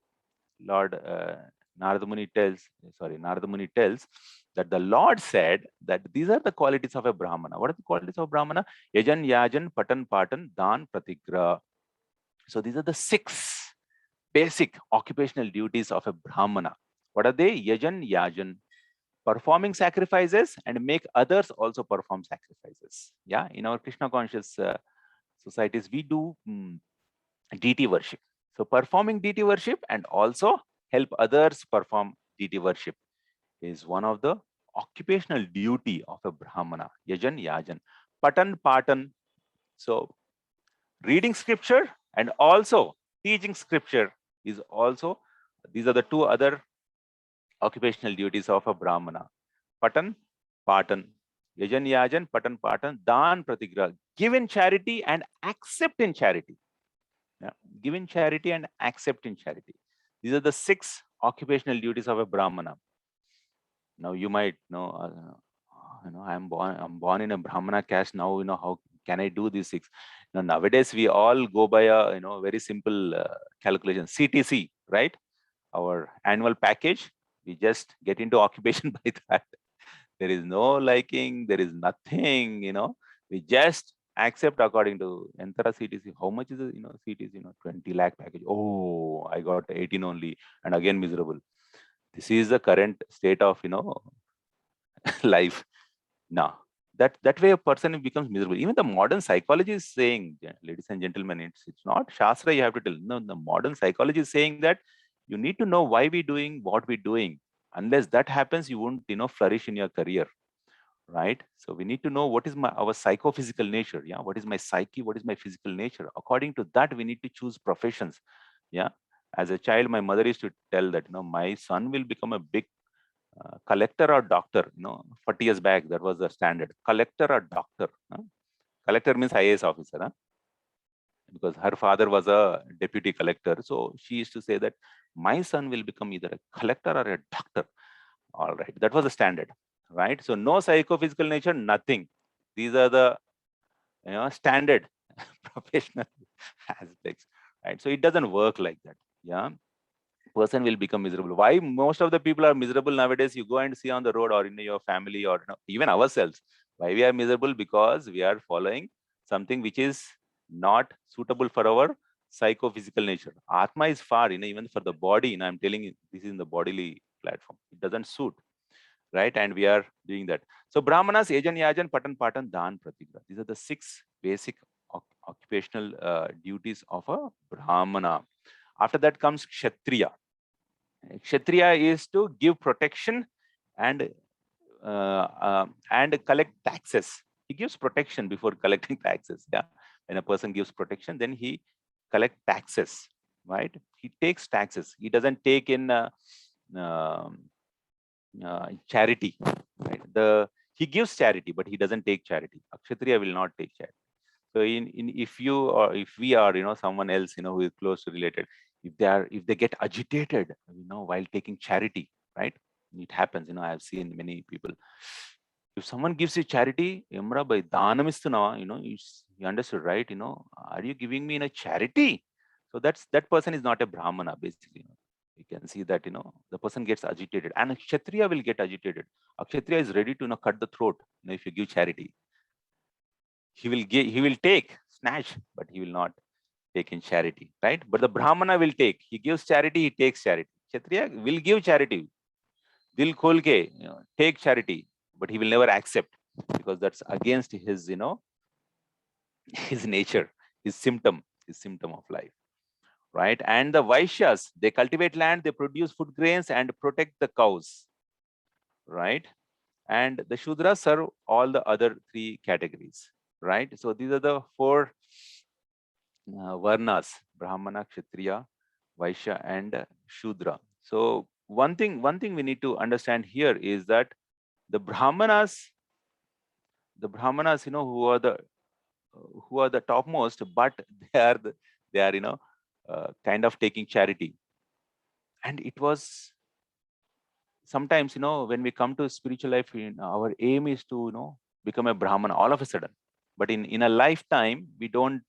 Lord Narada Muni tells that the Lord said that these are the qualities of a Brahmana. What are the qualities of Brahmana? Yajan, Yajan, Patan, Patan, Dan, Pratigra. So these are the 6 basic occupational duties of a Brahmana. What are they? Yajan, Yajan, performing sacrifices and make others also perform sacrifices. Yeah, in our Krishna conscious societies, we do deity worship. So performing deity worship and also help others perform deity worship is one of the occupational duty of a Brahmana. Yajan, Yajan. Patan, Patan. So reading scripture and also teaching scripture is also, these are the 2 other occupational duties of a Brahmana. Patan, Patan. Yajan, Yajan, Patan, Patan, Dan, Pratigra. Give in charity and accept in charity. Yeah. Give in charity and accept in charity. These are the 6 occupational duties of a Brahmana. Now you might know, I'm born in a Brahmana caste. Now, how can I do these 6? Now, nowadays we all go by a, very simple calculation, CTC, right? Our annual package, we just get into occupation by that. There is no liking, there is nothing, we just accept according to Entara CTC. How much is the CTC? 20 lakh package. Oh, I got 18 only, and again miserable. This is the current state of life. Now that way a person becomes miserable. Even the modern psychology is saying, ladies and gentlemen, it's not Shastra you have to tell. No, the modern psychology is saying that you need to know why we're doing what we're doing. Unless that happens, you won't flourish in your career. Right? So we need to know what is our psychophysical nature. Yeah, what is my psyche? What is my physical nature? According to that, we need to choose professions. Yeah, as a child, my mother used to tell that my son will become a big collector or doctor. 40 years back, that was the standard. Collector or doctor. Collector means IAS officer. Because her father was a deputy collector. So she used to say that my son will become either a collector or a doctor. All right, that was the standard. Right? So no psychophysical nature, nothing. These are the standard professional aspects. Right? So it doesn't work like that. Yeah. Person will become miserable. Why most of the people are miserable nowadays? You go and see on the road or in your family or even ourselves. Why we are miserable? Because we are following something which is not suitable for our psychophysical nature. Atma is far, even for the body. I'm telling you, this is in the bodily platform. It doesn't suit. Right? And we are doing that. So Brahmanas, Yajan, Yajan, Patan, Patan, Dan, Pratigya. These are the 6 basic occupational duties of a Brahmana. After that comes Kshatriya. Kshatriya is to give protection and collect taxes. He gives protection before collecting taxes. Yeah, when a person gives protection, then he collect taxes. Right? He takes taxes. He doesn't take in charity. Right? He gives charity, but he doesn't take charity. A Kshatriya will not take charity. So if you or if we are someone else who is close to related, if they get agitated while taking charity, right? It happens. I have seen many people. If someone gives you charity, Emra by Danamistunava, you understood, right? Are you giving me in a charity? So that person is not a Brahmana, basically. You can see that the person gets agitated, and a Kshatriya will get agitated. A Kshatriya is ready to cut the throat if you give charity. He will take, snatch, but he will not take in charity, right? But the Brahmana will take. He gives charity, he takes charity. Kshatriya will give charity. Dil khol ke, take charity, but he will never accept because that's against his, his nature, his symptom of life, right? And the Vaishyas, they cultivate land, they produce food grains and protect the cows, right? And the Shudras serve all the other 3 categories, right? So these are the 4 Varnas: Brahmana, Kshatriya, Vaishya, and Shudra. So one thing we need to understand here is that the Brahmanas, who are the topmost, but they are kind of taking charity. And it was sometimes when we come to spiritual life, our aim is to become a Brahmana all of a sudden. But in a lifetime, we don't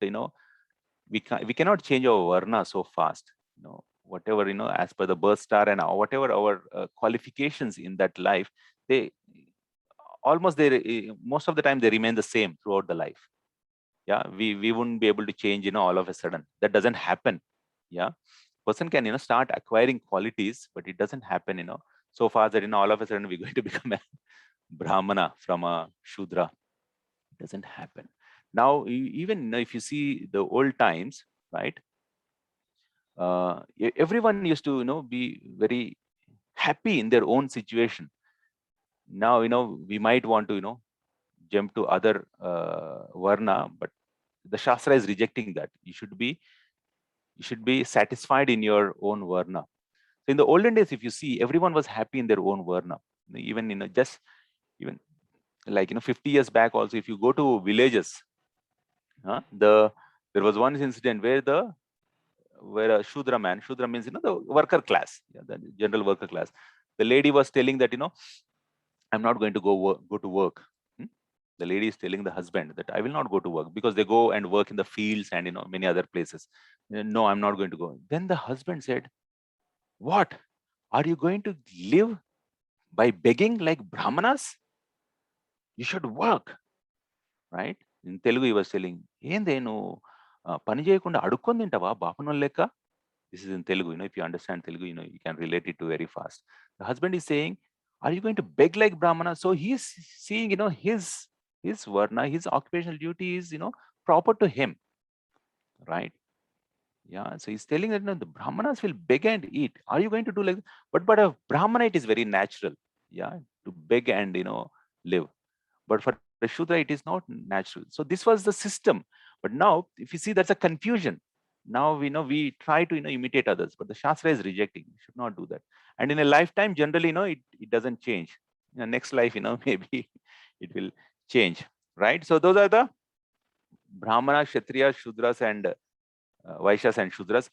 we cannot change our varna so fast. Whatever as per the birth star and whatever our qualifications in that life, most of the time they remain the same throughout the life. Yeah, we wouldn't be able to change all of a sudden. That doesn't happen. Yeah, person can start acquiring qualities, but it doesn't happen so far that all of a sudden we're going to become a Brahmana from a Shudra. It doesn't happen. Now, even if you see the old times, right? Everyone used to be very happy in their own situation. Now we might want to jump to other varna, but the Shastra is rejecting that. You should be satisfied in your own varna. So in the olden days, if you see, everyone was happy in their own varna. Even even like 50 years back also, if you go to villages, there was one incident where a Shudra means the worker class, the general worker class. The lady was telling that I'm not going to go to work. The lady is telling the husband that I will not go to work, because they go and work in the fields and many other places. No, I'm not going to go. Then the husband said, what? Are you going to live by begging like Brahmanas? You should work, right? In Telugu, he was telling, ఏందే నువ్వు పని చేయకుండా అడుక్కొని తింటావా బాపనోళ్ళ లెక్క? This is in Telugu. If you understand Telugu, you can relate it to very fast. The husband is saying, are you going to beg like Brahmana? So he's seeing, his varna, his occupational duty is, proper to him, right? Yeah. So he's telling that the Brahmanas will beg and eat. Are you going to do like that? But a Brahmana, it is very natural, yeah, to beg and live. But for the Shudra, it is not natural. So this was the system. But now, if you see, that's a confusion. Now we try to imitate others, but the Shastra is rejecting. You should not do that. And in a lifetime, generally, it doesn't change. In the next life, maybe it will change, right? So those are the Brahmanas, Kshatriyas, Shudras, and Vaishyas and Shudras.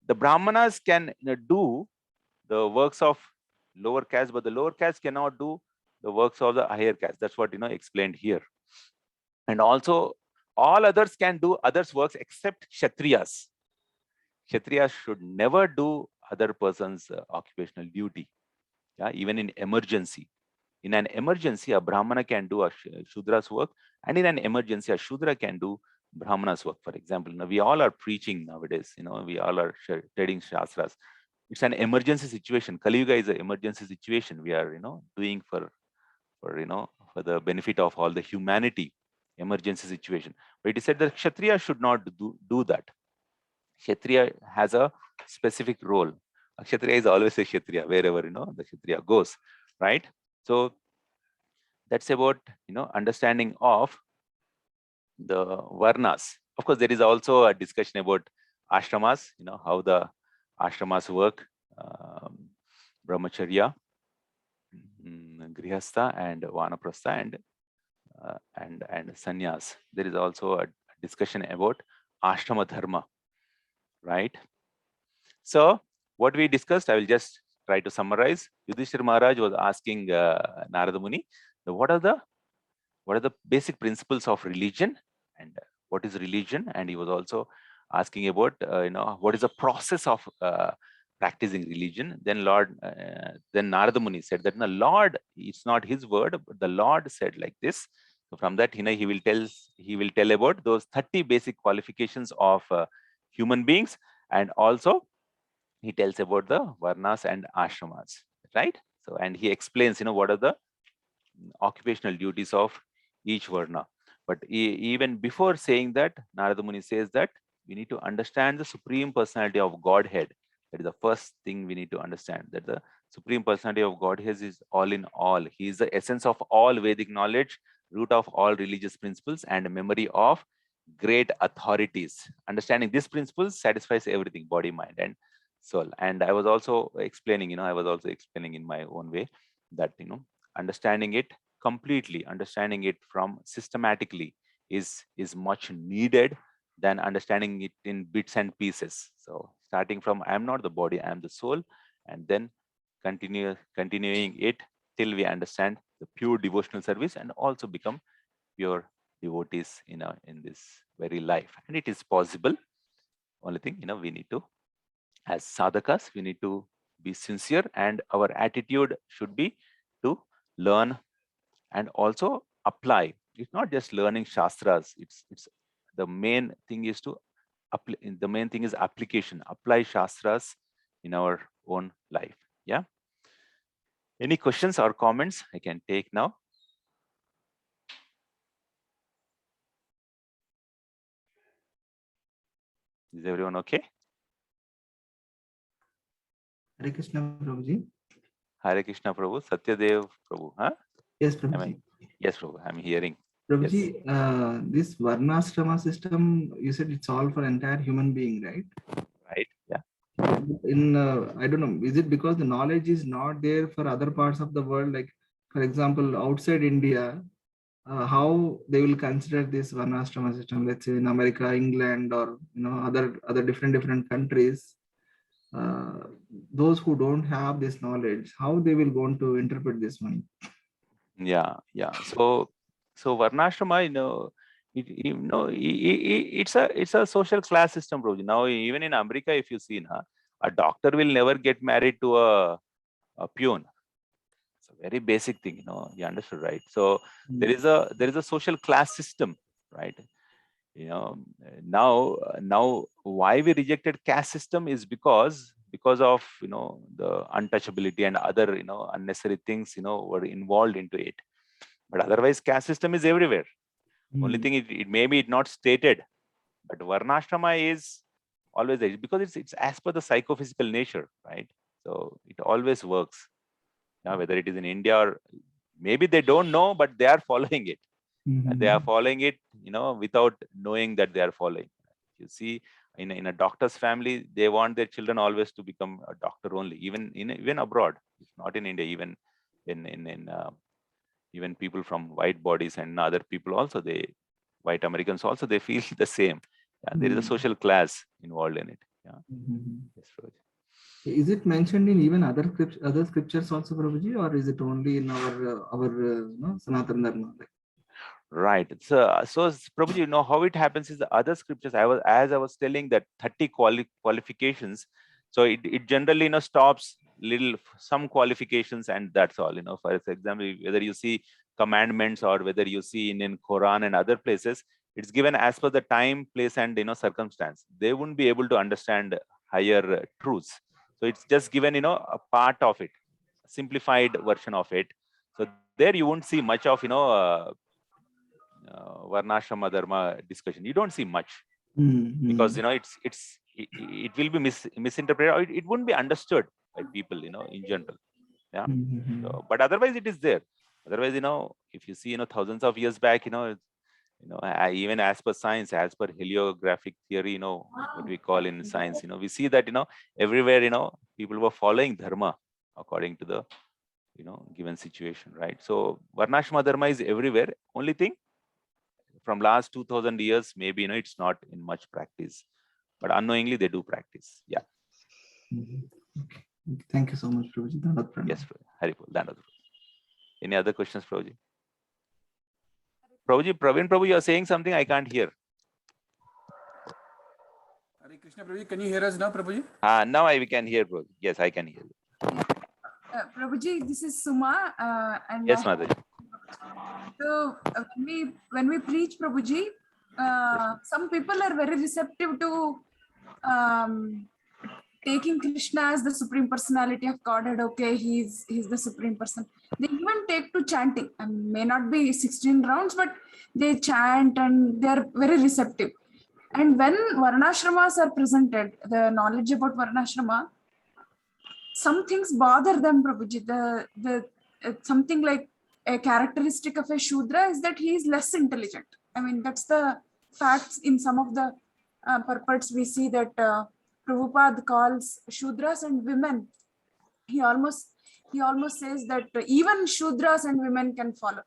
The Brahmanas can do the works of lower caste, but the lower caste cannot do the works of the higher caste. That's what explained here. And also, all others can do others' works except Kshatriyas. Kshatriyas should never do other person's occupational duty. Yeah, even in emergency. In an emergency, a Brahmana can do a Shudra's work, and in an emergency, a Shudra can do Brahmana's work. For example, now we all are preaching nowadays. We all are studying Shastras. It's an emergency situation. Kali Yuga is an emergency situation. We are, doing for the benefit of all the humanity. Emergency situation. But it is said that Kshatriya should not do that. Kshatriya has a specific role. A Kshatriya is always a Kshatriya wherever the Kshatriya goes, right? So that's about understanding of the varnas. Of course, there is also a discussion about ashramas. How the ashramas work, brahmacharya, grihastha, and vanaprastha, and sannyas. There is also a discussion about ashrama dharma, right? So what we discussed, I will just try to summarize. Yudhishthira Maharaj was asking Narada Muni, what are the basic principles of religion, and what is religion? And he was also asking about what is the process of practicing religion. Then Narada Muni said that the Lord, it's not his word, but the Lord said like this. So from that, he will tell about those 30 basic qualifications of human beings, and also he tells about the varnas and ashramas, right? So, and he explains, what are the occupational duties of each varna. But even before saying that, Narada Muni says that we need to understand the Supreme Personality of Godhead. That is the first thing we need to understand, that the Supreme Personality of Godhead is all in all. He is the essence of all Vedic knowledge, root of all religious principles, and memory of great authorities. Understanding these principles satisfies everything, body, mind, and soul. And I was also explaining, in my own way that, understanding it completely, understanding it from systematically is much needed than understanding it in bits and pieces. So starting from I am not the body, I am the soul, and then continuing it till we understand the pure devotional service and also become pure devotees in this very life. And it is possible. Only thing, we need to, as sadhakas, we need to be sincere, and our attitude should be to learn and also apply. It's not just learning shastras. It's the main thing is to apply. The main thing is application. Apply shastras in our own life. Yeah. Any questions or comments I can take now? Is everyone okay? Hare Krishna Prabhuji. Hare Krishna Prabhu. Satyadev Prabhu. Huh? Yes, Prabhuji. Yes, Prabhu. I'm hearing. Prabhuji, this varnashrama system, you said it's all for entire human being, right? Right. Yeah. In I don't know, is it because the knowledge is not there for other parts of the world? Like, for example, outside India, how they will consider this varnashrama system? Let's say in America, England, or other different countries. Those who don't have this knowledge, how they will go on to interpret this one? Yeah. So varnashrama, it's a social class system, bro. Now even in America, if you see, a doctor will never get married to a peon. It's a very basic thing, you understood, right? So there is a social class system. right? Now why we rejected caste system is because of the untouchability and other unnecessary things were involved into it. But otherwise, caste system is everywhere. Only thing it maybe it not stated, but varnashrama is always there because it's as per the psychophysical nature, right? So it always works. Now, whether it is in India or maybe they don't know, but they are following it. And they are following it, without knowing that they are following. You see, in a doctor's family, they want their children always to become a doctor only, even abroad, if not in India, even even people from white bodies and other people also, white Americans also, they feel the same. Yeah, there is a social class involved in it. Yeah. Yes, Prabhuji. Is it mentioned in even other scriptures also, Prabhuji, or is it only in our Sanatana Dharma? Right. So Prabhuji, how it happens is the other scriptures, as I was telling, that 30 qualifications. So it generally stops some qualifications, and that's all. For example, whether you see commandments or whether you see in Quran and other places, it's given as per the time, place, and circumstance. They wouldn't be able to understand higher truths. So it's just given a part of it, a simplified version of it. So there you won't see much of varnashrama dharma discussion. You don't see much because it will be misinterpreted, or it wouldn't be understood by people in general. Yeah. So, but otherwise it is there. Otherwise, if you see thousands of years back, even as per science, as per heliographic theory, what we call in science, we see that everywhere people were following dharma according to the given situation, right? So varnashrama dharma is everywhere. Only thing, from last 2000 years, maybe it's not in much practice, but unknowingly they do practice. Yeah. Okay. Thank you so much, Prabhuji. Yes, Haripul. Any other questions, Prabhuji? Prabhuji, Praveen Prabhu, you are saying something I can't hear. Hare Krishna, Prabhuji, can you hear us now, Prabhuji? Now we can hear, Prabhuji. Yes, I can hear you. Prabhuji, this is Suma. And Yes, Mataji. So when we preach, Prabhuji, some people are very receptive to taking Krishna as the Supreme Personality of Godhead. Okay, he's the Supreme Person. They even take to chanting. May not be 16 rounds, but they chant and they're very receptive. And when Varnashramas are presented, the knowledge about Varnashrama, some things bother them, Prabhuji. Something like a characteristic of a Shudra is that he is less intelligent. That's the facts in some of the purports we see that Prabhupada calls Shudras and women. He almost says that even Shudras and women can follow.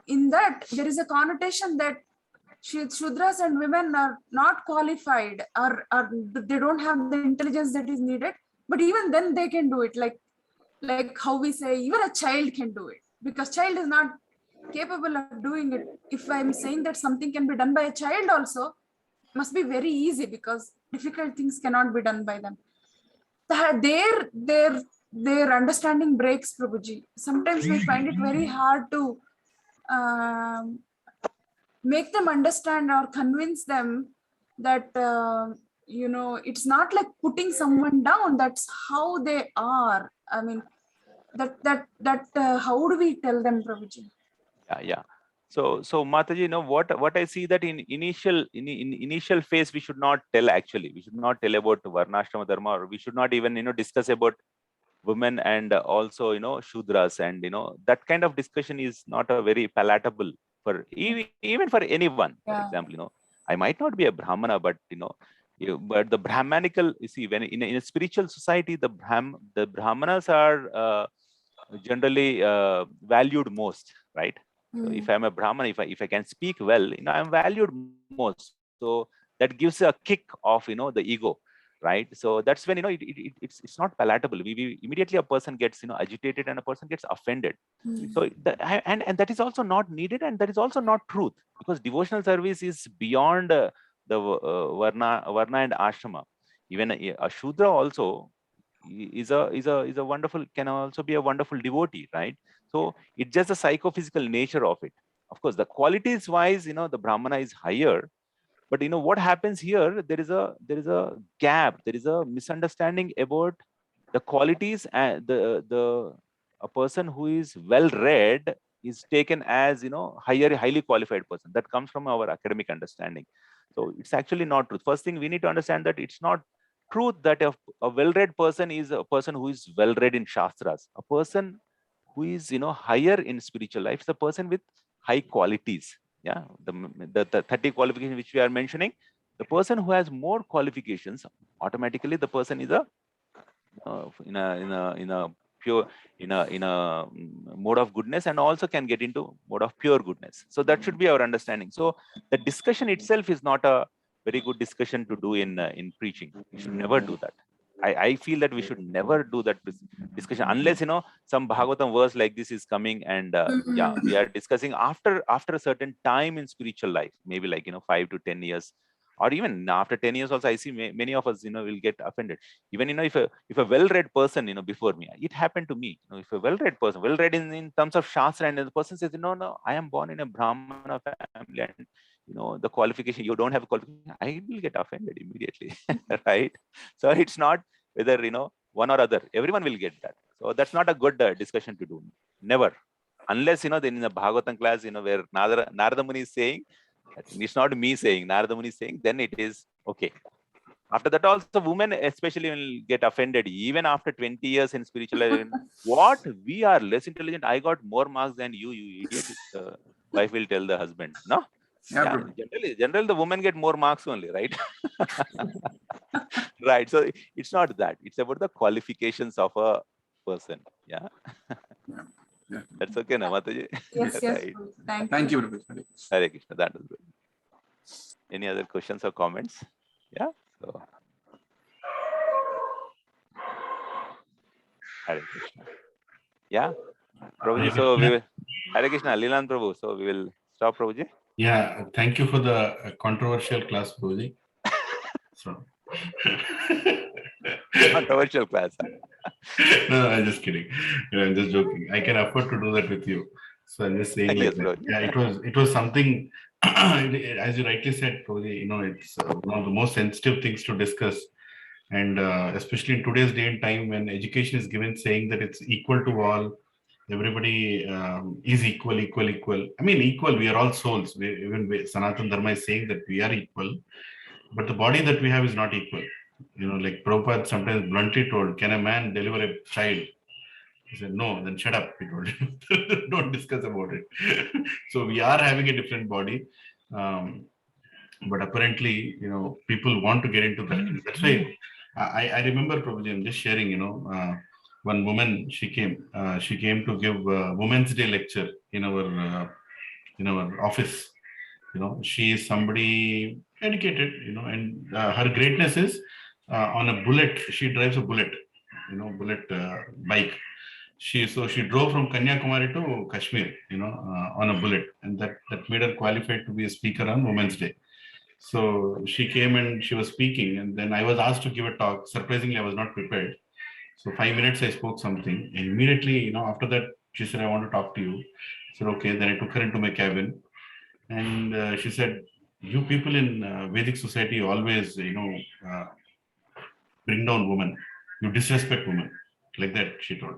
In that, there is a connotation that Shudras and women are not qualified or they don't have the intelligence that is needed, but even then they can do it. Like how we say even a child can do it, because child is not capable of doing it. If I'm saying that something can be done by a child also, must be very easy because difficult things cannot be done by them. Their understanding breaks, Prabhuji. Sometimes we find it very hard to make them understand or convince them that it's not like putting someone down. That's how they are. How do we tell them, Prabhuji? Yeah. So Mataji, what I see that in initial phase, we should not tell. Actually, we should not tell about varnashrama dharma, or we should not even discuss about women and also Shudras, and that kind of discussion is not a very palatable for even for anyone. For example, I might not be a Brahmana, but but the Brahmanical, you see, when in a spiritual society, the Brahmanas are generally valued most, right? So if I'm a Brahman, if I can speak well, I'm valued most. So that gives a kick of the ego, right? So that's when it's not palatable. We immediately a person gets agitated and a person gets offended. So and that is also not needed, and that is also not truth, because devotional service is beyond the varna and ashrama. Even a Shudra also is a wonderful, can also be a wonderful devotee, right? So it's just the psychophysical nature of it. Of course, the qualities wise, the Brahmana is higher. But what happens here? There is a gap. There is a misunderstanding about the qualities, and a person who is well read is taken as highly qualified person. That comes from our academic understanding. So it's actually not true. First thing we need to understand that it's not truth that a well read person is a person who is well read in Shastras. A person who is higher in spiritual life is a person with high qualities. Yeah, the 30 qualifications which we are mentioning, the person who has more qualifications, automatically the person is in a pure in a mode of goodness, and also can get into mode of pure goodness. So that should be our understanding. So the discussion itself is not a very good discussion to do in preaching. We should never do that. I feel that we should never do that discussion unless some Bhagavatam verse like this is coming, and yeah, we are discussing after a certain time in spiritual life, maybe like 5 to 10 years, or even after 10 years also. I see many of us will get offended. Even if a well-read person before me, it happened to me. If a well-read person, well-read in terms of Shastra, and the person says, no, I am born in a Brahmana family, and the qualification, you don't have a qualification, I will get offended immediately. Right? So it's not whether one or other, everyone will get that. So that's not a good discussion to do. Never, unless then in the Bhagavatam class where Narada Muni is saying, it's not me saying, Narada Muni is saying, then it is okay. After that also, women especially will get offended even after 20 years in spiritual life. What, we are less intelligent, I got more marks than you idiot. Wife will tell the husband. No, yeah, generally the women get more marks only, right? Right. So it's not that, it's about the qualifications of a person. Yeah. Yeah. That's okay, na Mataji? Yes, Right. Thank you, Prabhuji. Hare Krishna, that was good. Any other questions or comments? Yeah. So Hare Krishna. Yeah. Prabhuji, so we will, Hare Krishna, Leeland Prabhu. So we will stop, Prabhuji. Yeah, thank you for the controversial class, Prabhuji. So. Controversial class. No, I'm just kidding. I'm just joking. I can afford to do that with you. So I'm just saying, Yes, like that. Prabhuji. Yeah, it was something. As you rightly said, Prabhuji, it's one of the most sensitive things to discuss, and especially in today's day and time when education is given, saying that it's equal to all. Everybody is equal. I mean, equal. We are all souls. Sanatana Dharma is saying that we are equal, but the body that we have is not equal. Like Prabhupada sometimes bluntly told, "Can a man deliver a child?" He said, "No." Then shut up. He told him, "Don't discuss about it." So we are having a different body, but apparently, people want to get into that. That's why I remember, Prabhuji, I'm just sharing. One woman, she came to give a Women's Day lecture in our office. She is somebody educated, and her greatness is on a bullet. She drives a bullet, bullet bike. She drove from Kanyakumari to Kashmir, on a bullet, and that made her qualified to be a speaker on Women's Day. So she came and she was speaking, and then I was asked to give a talk. Surprisingly, I was not prepared. So 5 minutes I spoke something, and immediately, after that, she said, "I want to talk to you." I said, "Okay." Then I took her into my cabin, and she said, "You people in Vedic society always, bring down women. You disrespect women." Like that, she told.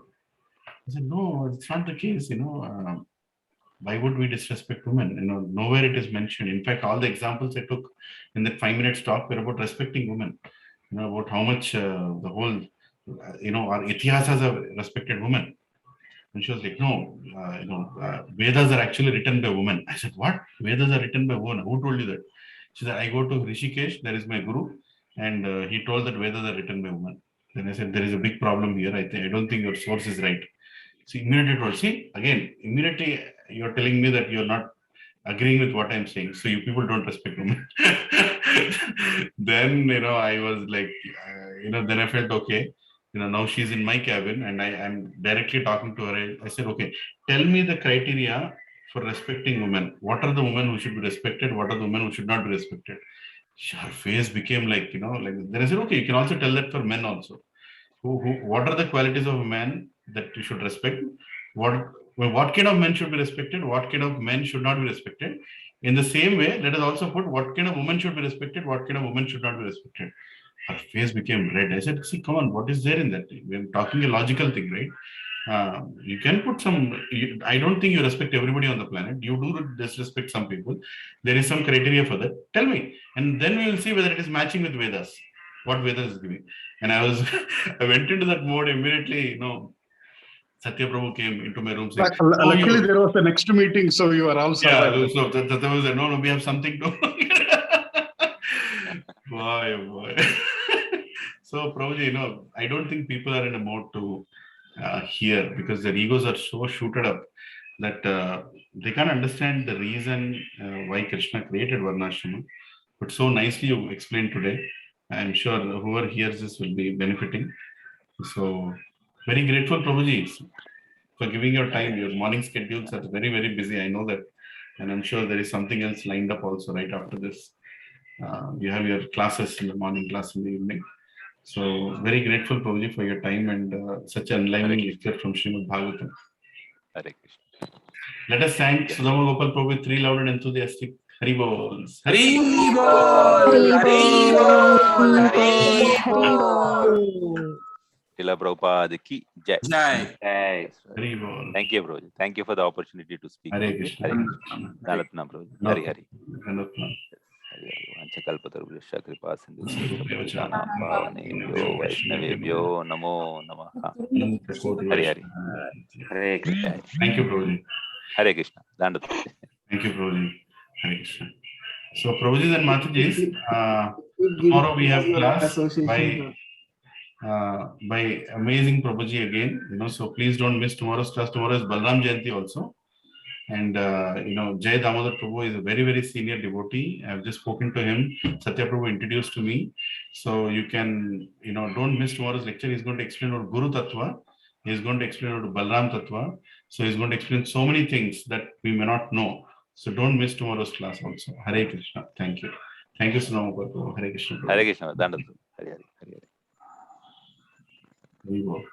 I said, "No, it's not the case. Why would we disrespect women? Nowhere it is mentioned. In fact, all the examples I took in that 5 minutes talk were about respecting women. About how much the whole, our itihasas have respected women." And she was like, "No, Vedas are actually written by women." I said, "What? Vedas are written by women? Who told you that?" She said, "I go to Rishikesh, there is my guru, and he told that Vedas are written by women." Then I said, "There is a big problem here. I don't think your source is right." So immediately told, "See, again, immediately you're telling me that you're not agreeing with what I'm saying. So you people don't respect women." Then, I was like, then I felt okay. Now she's in my cabin and I'm directly talking to her. I said, "Okay, tell me the criteria for respecting women. What are the women who should be respected? What are the women who should not be respected?" Her face became like, then I said, "Okay, you can also tell that for men also. What are the qualities of a man that you should respect? What well, what kind of men should be respected, what kind of men should not be respected. In the same way, let us also put what kind of woman should be respected, what kind of woman should not be respected. Her face became red. I said, see, come on, what is there in that thing? We're talking a logical thing, right? You can put some, I don't think you respect everybody on the planet. You do disrespect some people. There is some criteria for that. Tell me. And then we will see whether it is matching with Vedas, what Vedas is giving. And I was, I went into that mode immediately, you know, Satya Prabhu came into my room saying, luckily there was the next meeting, so you are all yeah, survived. so that was, no, we have something to, boy. So Prabhuji, you know, I don't think people are in a mode to hear because their egos are so shooted up that they can't understand the reason why Krishna created Varnashrama. But so nicely you explained today. I'm sure whoever hears this will be benefiting. So very grateful, Prabhuji, for giving your time. Your morning schedules are very, very busy. I know that. And I'm sure there is something else lined up also right after this. You have your classes in the morning, class in the evening. So very grateful, Prabhuji, for your time and such an enlightening lecture from Srimad Bhagavatam. Hare Krishna. Let us thank Sudama Gopal Prabhu with 3 loud and enthusiastic Hari Bols. Hari Bol! Hari Bol! Hari Bol! Srila Prabhupada ki jai. Jai. Jai. Hari Bol. Thank you, Prabhuji. Thank you for the opportunity to speak. Hare Prabhuji. Krishna. Hare Krishna. Naratna, Prabhuji. Hari Hari. Anatma. Hari Hari. Vanchakalpatarubhyascha kripa sindhu Kripavachanam bhavanebhyo vaishnavebhyo namo namaha. Hari Hari. Hare Krishna. Thank you, Prabhuji. Hare Krishna. Dandavat. Thank you, Prabhuji. Hare Krishna. So, Prabhuji and Matajis, tomorrow we have class by amazing Prabhuji again. You know, so please don't miss tomorrow's class. Tomorrow is Balram Jayanti also. And, you know, Jay Damodar Prabhu is a very, very senior devotee. I've just spoken to him. Satya Prabhu introduced to me. So you can, you know, don't miss tomorrow's lecture. He's going to explain about Guru Tattva. He's going to explain about Balram Tattva. So he's going to explain so many things that we may not know. So don't miss tomorrow's class also. Hare Krishna. Thank you. Thank you, Sudama Prabhu. Hare Krishna. Hare Krishna. Dandavat. Hari Hari. Hari Hari. Hari Bol.